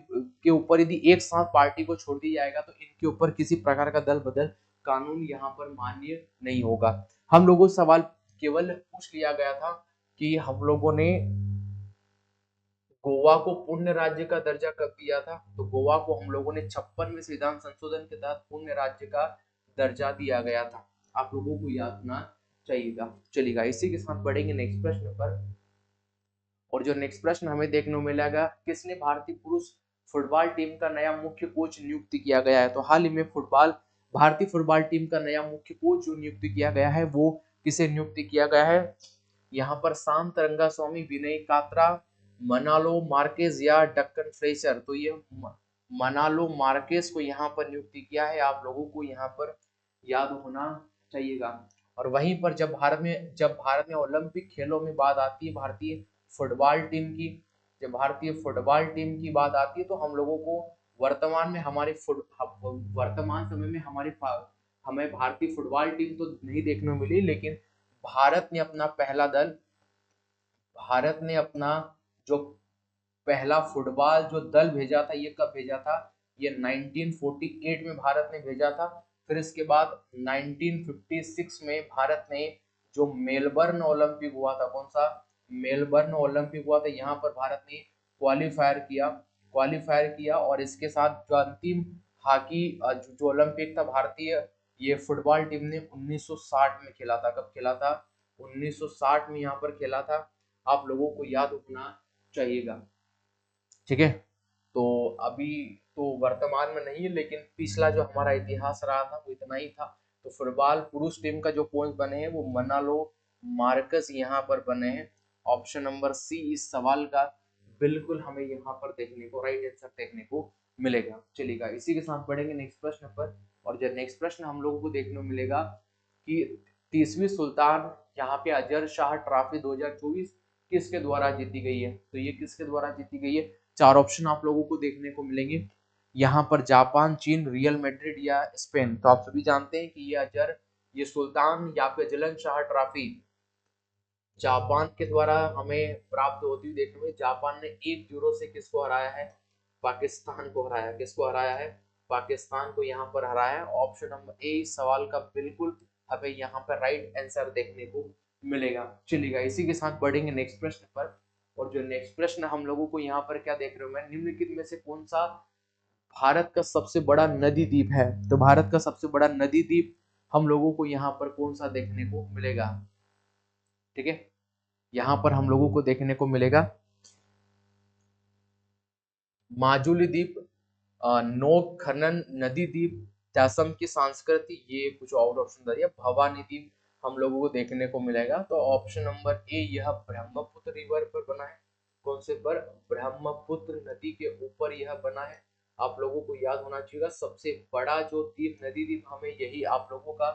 के ऊपर यदि एक साथ पार्टी को छोड़ दिया जाएगा, तो इनके ऊपर किसी प्रकार का दल बदल कानून यहाँ पर मान्य नहीं होगा। हम लोगों से सवाल केवल पूछ लिया गया था कि हम लोगों ने गोवा को पूर्ण राज्य का दर्जा कब दिया था? तो गोवा को हम लोगों ने 56वें संविधान संशोधन के तहत पूर्ण राज्य का दर्जा दिया गया था। आप लोगों को याद होना चाहिएगा। चलिएगा, इसी के साथ बढ़ेंगे नेक्स्ट प्रश्न पर। और जो नेक्स्ट प्रश्न हमें देखने को मिलेगा, किसने भारतीय पुरुष फुटबॉल टीम का नया मुख्य कोच नियुक्त किया गया है? तो हाल ही में भारतीय फुटबॉल टीम का नया मुख्य कोच जो नियुक्त किया गया है, वो किसे नियुक्त किया गया है? यहाँ पर शांत रंगास्वामी, विनय कात्रा, मनालो मार्केज या डक्कन फ्रेशर। तो ये मनालो मार्केज को यहाँ पर नियुक्त किया है। आप लोगों को यहाँ पर याद होना चाहिएगा। और वहीं पर जब भारत में ओलंपिक खेलों में बात आती है भारतीय फुटबॉल टीम की, जब भारतीय फुटबॉल टीम की बात आती है, तो हम लोगों को वर्तमान समय में हमें भारतीय फुटबॉल टीम तो नहीं देखने को मिली, लेकिन भारत ने अपना जो पहला फुटबॉल जो दल भेजा था, ये कब भेजा था? ये 1948 में भारत ने भेजा था। फिर इसके बाद 1956 में भारत ने जो मेलबर्न ओलंपिक हुआ था, कौन सा? मेलबर्न ओलंपिक हुआ था, यहाँ पर भारत ने क्वालिफायर किया। और इसके साथ जो अंतिम हॉकी जो ओलंपिक था भारतीय, ये फुटबॉल टीम ने 1960 में खेला था। कब खेला था? 1960 में यहाँ पर खेला था। आप लोगों को याद होना चाहिएगा, ठीक है। तो अभी तो वर्तमान में नहीं है, लेकिन पिछला जो हमारा इतिहास रहा था वो इतना ही था। तो फुटबॉल पुरुष टीम का जो कोच बने हैं वो मनालो मार्कस यहाँ पर बने हैं। ऑप्शन नंबर सी इस सवाल का बिल्कुल हमें यहाँ पर देखने को, राइट आंसर देखने को मिलेगा। चलिएगा, इसी के साथ बढ़ेंगे नेक्स्ट प्रश्न पर। और जो नेक्स्ट प्रश्न हम लोगों को देखने को मिलेगा कि 30वीं सुल्तान यहाँ पे अजहर शाह ट्रॉफी 2024 किसके द्वारा जीती गई है? तो ये किसके द्वारा जीती गई है? चार ऑप्शन आप लोगों को देखने को मिलेंगे यहाँ पर, जापान, चीन, रियल मैड्रिड या स्पेन। तो आप सभी जानते हैं कि ये अजहर, ये सुल्तान या फिर जलन शाह ट्रॉफी जापान के द्वारा हमें प्राप्त होती हुई देखने में। जापान ने 1-0 से किसको हराया है? पाकिस्तान को हराया। किसको हराया है? पाकिस्तान को यहाँ पर हराया। ऑप्शन नंबर ए इस सवाल का बिल्कुल हमें यहाँ पर राइट आंसर देखने को मिलेगा। चलिएगा, इसी के साथ बढ़ेंगे नेक्स्ट प्रश्न पर। और जो नेक्स्ट प्रश्न हम लोगों को यहाँ पर क्या देख रहे हो मैं, निम्नलिखित में से कौन सा भारत का सबसे बड़ा नदी द्वीप है? तो भारत का सबसे बड़ा नदी द्वीप हम लोगों को यहाँ पर कौन सा देखने को मिलेगा? ठीक है, यहाँ पर हम लोगों को देखने को मिलेगा माजुली द्वीप, नोक खनन नदी द्वीप, त्यासम की संस्कृति, ये कुछ और ऑप्शन दिया, भवानी द्वीप हम लोगों को देखने को मिलेगा। तो ऑप्शन नंबर ए यह ब्रह्मपुत्र रिवर पर बना है। कौन से पर? ब्रह्मपुत्र नदी के ऊपर यह बना है। आप लोगों को याद होना चाहिए सबसे बड़ा जो द्वीप, नदी द्वीप, हमें यही आप लोगों का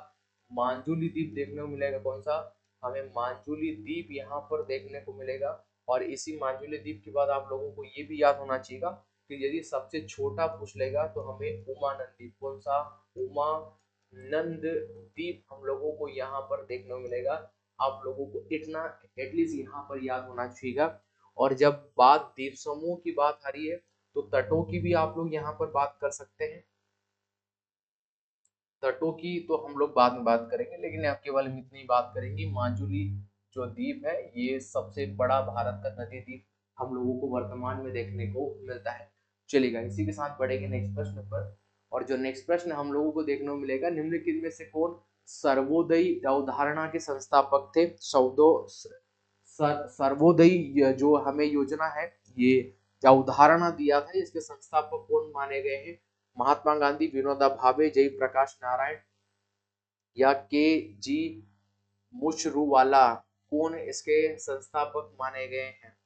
मांजुली द्वीप देखने को मिलेगा। कौन सा? हमें मांजुली द्वीप यहाँ पर देखने को मिलेगा। और इसी मांजुली द्वीप के बाद आप लोगों को ये भी याद होना चाहिए कि यदि सबसे छोटा पूछ लेगा तो हमें उमानंद द्वीप, कौन सा? उमानंद द्वीप हम लोगों को यहाँ पर देखने को मिलेगा। आप लोगों को इतना एटलीस्ट यहाँ पर याद होना चाहिए। और जब बात द्वीप समूह की बात आ रही है तो तटों की भी आप लोग यहाँ पर बात कर सकते हैं। तटों की तो हम लोग बाद में बात करेंगे, लेकिन अब केवल हम इतनी बात करेंगे। माजुली जो द्वीप है ये सबसे बड़ा भारत का नदी द्वीप हम लोगों को वर्तमान में देखने को मिलता है। चलिएगा, इसी के साथ बढ़ेंगे नेक्स्ट प्रश्न पर। और जो नेक्स्ट प्रश्न हम लोगों को देखने को मिलेगा, निम्नलिखित में से कौन सर्वोदय अवधारणा के संस्थापक थे? सर्वोदय जो हमें योजना है, ये अवधारणा दिया था, इसके संस्थापक कौन माने गए हैं? महात्मा गांधी, विनोबा भावे, जयप्रकाश नारायण या के जी मुशरूवाला, कौन इसके संस्थापक माने गए हैं?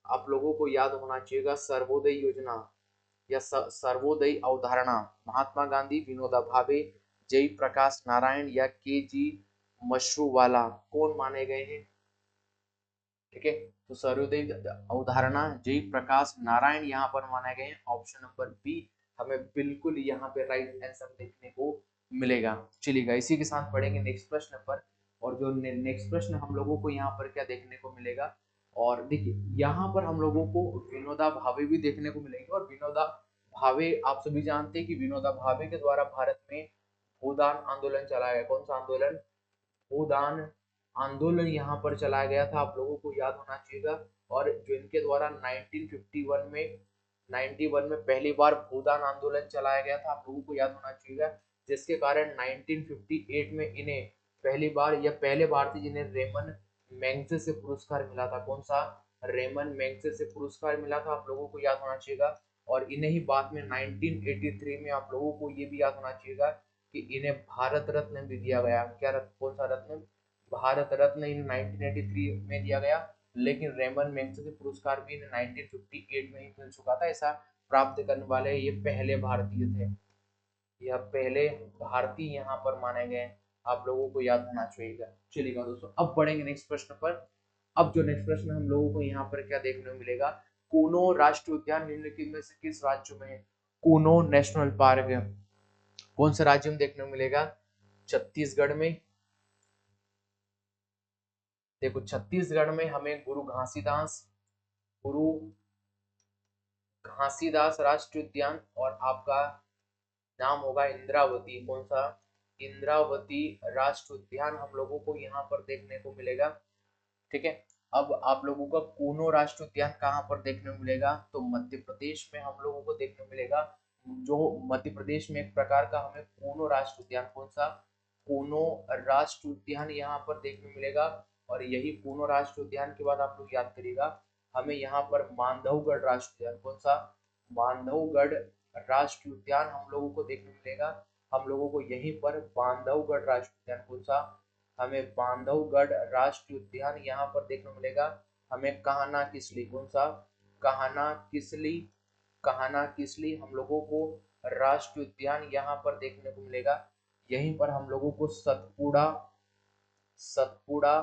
आप लोगों को याद होना चाहिए सर्वोदय योजना या सर्वोदय अवधारणा, महात्मा गांधी, विनोबा भावे, जयप्रकाश नारायण या के जी मशरूवाला, कौन माने गए हैं? ठीक है, तो सर्वोदय अवधारणा जयप्रकाश नारायण यहाँ पर माने गए हैं। ऑप्शन नंबर बी हमें बिल्कुल यहाँ पे राइट आंसर देखने को मिलेगा। चलिएगा, इसी के साथ पढ़ेंगे नेक्स्ट प्रश्न पर। और जो नेक्स्ट प्रश्न हम लोगों को यहाँ पर क्या देखने को मिलेगा, और देखिए यहाँ पर हम लोगों को विनोबा भावे भी देखने को मिलेंगे। और विनोबा भावे, आप सभी जानते हैं कि विनोबा भावे के द्वारा भारत में भूदान आंदोलन चलाया गया। कौन सा आंदोलन? भूदान आंदोलन यहाँ पर चलाया गया था, आप लोगों को याद होना चाहिए। और जो इनके द्वारा 1951 में पहली बार भूदान आंदोलन चलाया गया था, आप लोगों को याद होना चाहिए, जिसके कारण 1958 में इन्हें पहली बार या पहले भारतीय जिन्हें रेमन मैग्सेसे से पुरस्कार मिला था। कौन सा? रेमन मैग्सेसे से पुरस्कार मिला था, आप लोगों को याद होना चाहिए। और इन्हें ही बाद में 1983 में आप लोगों को ये भी याद होना चाहिए कि इन्हें भारत रत्न भी दिया गया। क्या रत्न? कौन सा रत्न? भारत रत्न इन्हें 1983 में दिया गया, लेकिन रेमन मैग्सेसे पुरस्कार भी इन्हें 1958 में ही मिल चुका था। ऐसा प्राप्त करने वाले ये पहले भारतीय थे, यह पहले भारतीय यहाँ पर माने गए। आप लोगों को याद होना चाहिए। चलिएगा दोस्तों, अब बढ़ेंगे नेक्स्ट प्रश्न पर। अब जो नेक्स्ट प्रश्न हम लोगों को यहाँ पर क्या देखने को मिलेगा, कूनो राष्ट्रीय उद्यान निम्नलिखित में से किस राज्य में है? कूनो नेशनल पार्क है, कौन से राज्य में देखने को मिलेगा? छत्तीसगढ़ में। देखो छत्तीसगढ़ में हमें गुरु घासीदास राष्ट्रीय उद्यान, और आपका नाम होगा इंद्रावती। कौन सा? इंद्रावती राष्ट्रीय उद्यान हम लोगों को यहाँ पर देखने को मिलेगा। ठीक है, अब आप लोगों का कूनो राष्ट्रीय उद्यान कहाँ पर देखने को मिलेगा? तो मध्य प्रदेश में हम लोगों को देखने को मिलेगा। जो मध्य प्रदेश में एक प्रकार का हमें कूनो राष्ट्रीय उद्यान, कौन सा? कूनो राष्ट्रीय उद्यान यहाँ पर देखने को मिलेगा। और यही कूनो राष्ट्रीय उद्यान के बाद आप लोग याद करिएगा, हमें यहाँ पर मांधवगढ़ राष्ट्रीय उद्यान, कौन सा? बांधवगढ़ राष्ट्रीय उद्यान हम लोगों को देखने मिलेगा। हम लोगों को यहीं पर बांधवगढ़ राष्ट्रीय उद्यान, कौन सा, हमें बांधवगढ़ राष्ट्रीय उद्यान यहाँ पर देखने मिलेगा। हमें कान्हा किसली, कौन सा, कान्हा किसली, कान्हा किसली हम लोगों को राष्ट्रीय उद्यान यहाँ पर देखने को मिलेगा। यहीं पर हम लोगों को सतपुड़ा, सतपुड़ा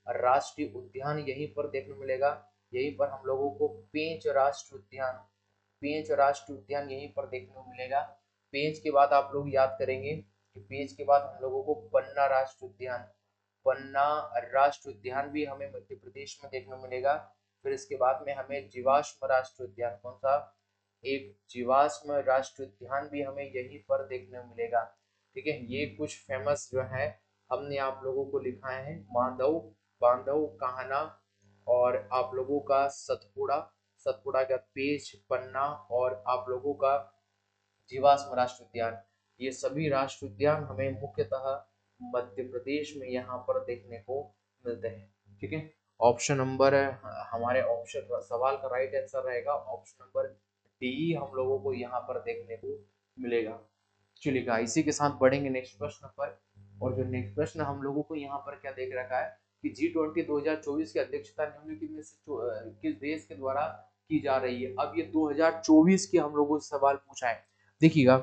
राष्ट्रीय उद्यान यहीं पर देखने मिलेगा। यहीं पर हम लोगों को पेंच राष्ट्रीय उद्यान, पेंच राष्ट्रीय उद्यान यहीं पर देखने को मिलेगा। पेंच के बाद आप लोग याद करेंगे कि पेंच के बाद हम लोगों को पन्ना राष्ट्रीय उद्यान, पन्ना राष्ट्रीय उद्यान भी हमें मध्य प्रदेश में देखने को मिलेगा। फिर इसके बाद में हमें जीवाश्म राष्ट्रीय उद्यान, कौन सा, एक जीवाश्म राष्ट्रीय उद्यान भी हमें यहीं पर देखने को मिलेगा। ठीक है, ये कुछ फेमस जो है हमने आप लोगों को लिखाए हैं, बांधव, बांधव, कान्हा, और आप लोगों का सतपुड़ा, सतपुड़ा का पेंच, पन्ना, और आप लोगों का जीवाश्म राष्ट्रीय उद्यान। ये सभी राष्ट्रीय उद्यान हमें मुख्यतः मध्य प्रदेश में यहाँ पर देखने को मिलते हैं। ठीक है, ऑप्शन नंबर, हमारे ऑप्शन सवाल का राइट आंसर रहेगा ऑप्शन नंबर डी, हम लोगों को यहाँ पर देखने को मिलेगा। चलिएगा, इसी के साथ बढ़ेंगे नेक्स्ट प्रश्न पर। और जो नेक्स्ट प्रश्न हम लोगों को यहाँ पर क्या देख रखा है कि G20 2024 की अध्यक्षता निम्नलिखित में से किस देश के द्वारा की जा रही है। अब ये 2024 की हम लोगों से सवाल पूछा है। देखिएगा,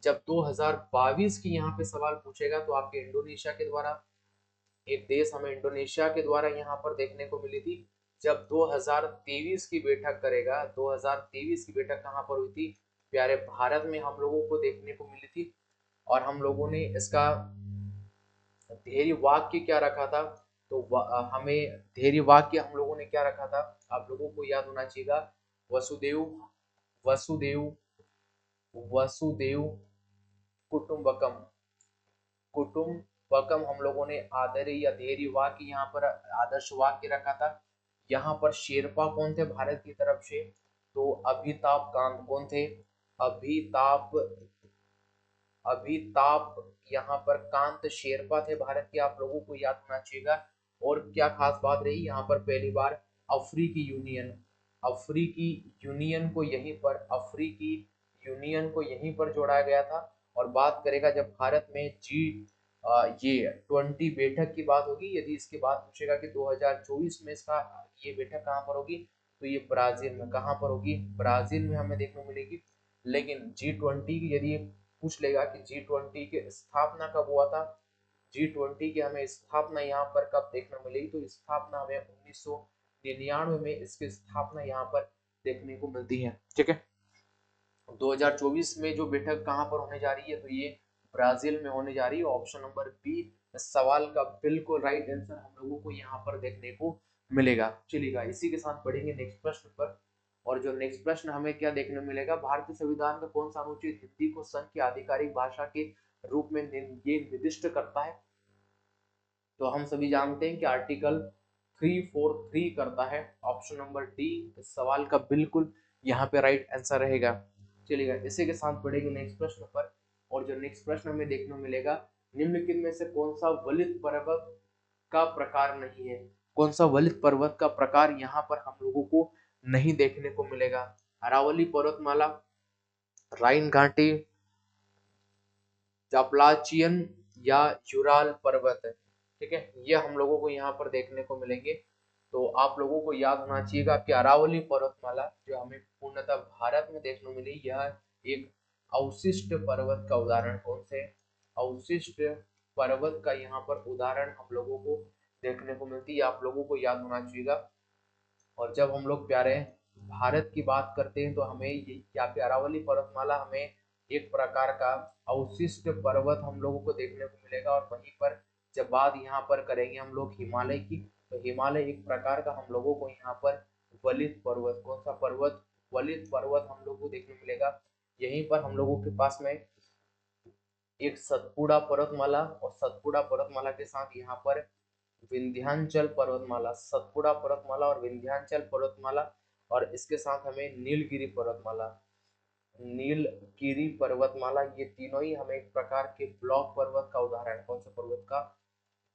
जब 2022 की यहाँ पे सवाल पूछेगा तो आपके इंडोनेशिया के द्वारा, एक देश हमें इंडोनेशिया के द्वारा यहाँ पर देखने को मिली थी। जब 2023 की बैठक करेगा, 2023 की बैठक कहाँ पर हुई थी, प्यारे भारत में हम लोगों को देखने को मिली थी। और हम लोगों ने इसका धैर्य वाक्य क्या रखा था, तो हमें धैर्य वाक्य हम लोगों ने क्या रखा था, आप लोगों को याद होना चाहिए, वसुदेव, वसुदेव, वसुदेव कुटुंबकम, कुटुंबकम हम लोगों ने आदर या धैर्य वाक्य यहाँ पर आदर्श वाक्य रखा था। यहाँ पर शेरपा कौन थे भारत की तरफ से, तो अभिताभ कांत कौन थे, अभिताभ, अभिताभ यहाँ पर कांत शेरपा थे भारत के, आप लोगों को याद होना चाहिए। और क्या खास बात रही, यहाँ पर पहली बार अफ्रीकी यूनियन, अफ्रीकी यूनियन को यहीं पर, अफ्रीकी यूनियन को यहीं पर जोड़ा गया था। और बात करेगा जब भारत में ये 20 बैठक की बात होगी, यदि इसके बाद पूछेगा कि 2024 में इसका ये बैठक कहाँ पर होगी, तो ये ब्राजील में, कहाँ पर होगी, ब्राजील में हमें देखने को मिलेगी। लेकिन G20 की यदि पूछ लेगा कि G20 की स्थापना कब हुआ था, G20 की हमें स्थापना यहाँ पर कब देखने मिलेगी, तो स्थापना हमें 1999 में इसकी स्थापना यहाँ पर देखने को मिलती है। ठीक है, 2024 में जो बैठक कहाँ पर होने जा रही है, तो ये ब्राजील में होने जा रही है। ऑप्शन नंबर बी सवाल का बिल्कुल राइट आंसर हम लोगों को यहाँ पर देखने को मिलेगा। चलिएगा, इसी के साथ बढ़ेंगे नेक्स्ट प्रश्न पर। और जो नेक्स्ट प्रश्न हमें क्या देखने को मिलेगा, भारतीय संविधान का कौन सा अनुच्छेद हिंदी को संघ की आधिकारिक भाषा के रूप में ये निर्दिष्ट करता है, तो हम सभी जानते हैं कि आर्टिकल 343 करता है। ऑप्शन नंबर डी इस सवाल का बिल्कुल यहाँ पे राइट आंसर रहेगा। चलिएगा, इसी के साथ बढ़ेंगे नेक्स्ट प्रश्न पर। और जो नेक्स्ट प्रश्न हमें देखने को मिलेगा, निम्नलिखित में से कौन सा वलित पर्वत का प्रकार नहीं है, कौन सा वलित पर्वत का प्रकार यहाँ पर हम लोगों को नहीं देखने को मिलेगा, अरावली पर्वतमाला, राइन घाटी, जापलाचियन या यूराल पर्वत। ठीक है, ये हम लोगों को यहाँ पर देखने को मिलेंगे। तो आप लोगों को याद होना चाहिए कि अरावली पर्वतमाला जो हमें पूर्णतः भारत में देखने को मिली, यह एक अवशिष्ट पर्वत का उदाहरण, कौन से, अवशिष्ट पर्वत का यहाँ पर उदाहरण हम लोगों को देखने को मिलती है, आप लोगों को याद होना चाहिए। और जब हम लोग प्यारे भारत की बात करते हैं तो हमें यहाँ पे अरावली पर्वतमाला हमें एक प्रकार का अवशिष्ट पर्वत हम लोगों को देखने को मिलेगा। और वहीं पर जब बात यहाँ पर करेंगे हम लोग हिमालय की, तो हिमालय एक प्रकार का हम लोगों को यहाँ पर वलित पर्वत, कौन सा पर्वत, वलित पर्वत हम लोग को देखने मिलेगा। यहीं पर हम लोगों के पास में एक सतपुड़ा पर्वतमाला, और सतपुड़ा पर्वतमाला के साथ यहाँ पर विंध्याचल पर्वतमाला, सतपुड़ा पर्वतमाला और विंध्याचल पर्वतमाला, और इसके साथ हमें नीलगिरी पर्वतमाला, नीलगिरी पर्वतमाला, ये तीनों ही हमें एक प्रकार के ब्लॉक पर्वत का उदाहरण, कौन सा पर्वत का,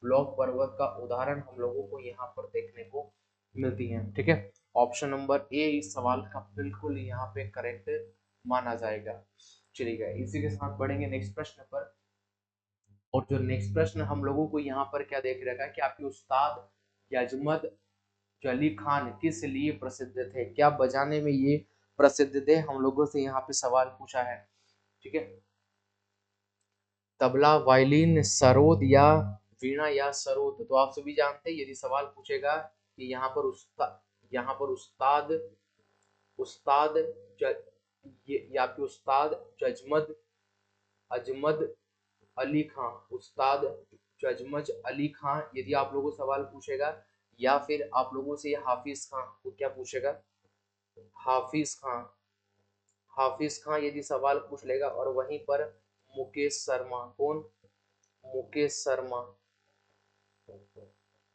ब्लॉक पर्वत का उदाहरण हम लोगों को यहाँ पर देखने को मिलती हैं। ठीक है, ऑप्शन नंबर ए इस सवाल का बिल्कुल यहाँ पे करेक्ट माना जाएगा। चलिए इसी के साथ बढ़ेंगे नेक्स्ट प्रश्न पर। और जो नेक्स्ट प्रश्न हम लोगों को यहाँ पर क्या देख रखा है कि आपके उस्ताद यजमत अली खान किस लिए प्रसिद्ध थे, क्या बजाने में ये प्रसिद्ध थे, हम लोगों से यहाँ पे सवाल पूछा है। ठीक है, तबला, वायलिन, सरोद या वीणा या सरोद। तो आप सभी जानते हैं यदि सवाल पूछेगा कि यहाँ पर उस्ताद उस्ताद ज, ये आपके उस्ताद जजमद अजमद अली खां, उस्ताद जजमज अली खां यदि आप लोगों को सवाल पूछेगा, या फिर आप लोगों से हाफिज खां को क्या पूछेगा, हाफिज खां, हाफिज खां यदि सवाल पूछ लेगा। और वहीं पर मुकेश शर्मा, कौन, मुकेश शर्मा।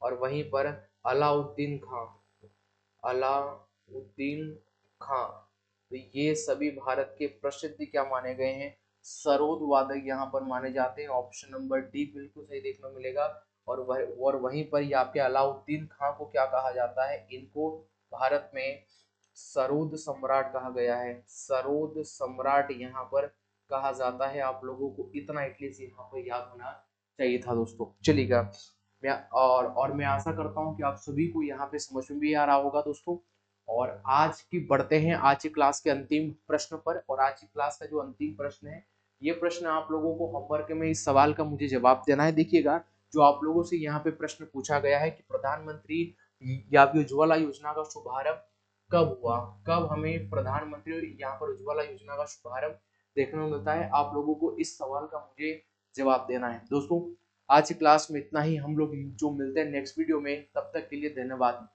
और वहीं पर अलाउद्दीन खां, अलाउद्दीन खां। तो ये सभी भारत के प्रसिद्ध क्या माने गए हैं, सरोद वादक यहाँ पर माने जाते हैं। ऑप्शन नंबर डी बिल्कुल सही देखने को मिलेगा। और वहीं पर यहाँ पे अलाउद्दीन खां को क्या कहा जाता है, इनको भारत में सरोद सम्राट कहा गया है, सरोद सम्राट यहाँ पर कहा जाता है। आप लोगों को इतना एटलीस्ट यहाँ पर याद होना चाहिए था दोस्तों। चलिएगा, मैं मैं आशा करता हूँ कि आप सभी को यहाँ पे समझ में भी आ रहा होगा दोस्तों। और आज की बढ़ते हैं आज की क्लास के अंतिम प्रश्न पर। और आज की क्लास का जो अंतिम प्रश्न है, ये प्रश्न आप लोगों को होमवर्क में इस सवाल का मुझे जवाब देना है। देखिएगा, जो आप लोगों से यहाँ पे प्रश्न पूछा गया है कि प्रधानमंत्री या फिर उज्ज्वला योजना का शुभारंभ कब हुआ, कब हमें प्रधानमंत्री यहाँ पर उज्ज्वला योजना का शुभारंभ देखने को मिलता है, आप लोगों को इस सवाल का मुझे जवाब देना है दोस्तों। आज की क्लास में इतना ही, हम लोग जो मिलते हैं नेक्स्ट वीडियो में, तब तक के लिए धन्यवाद।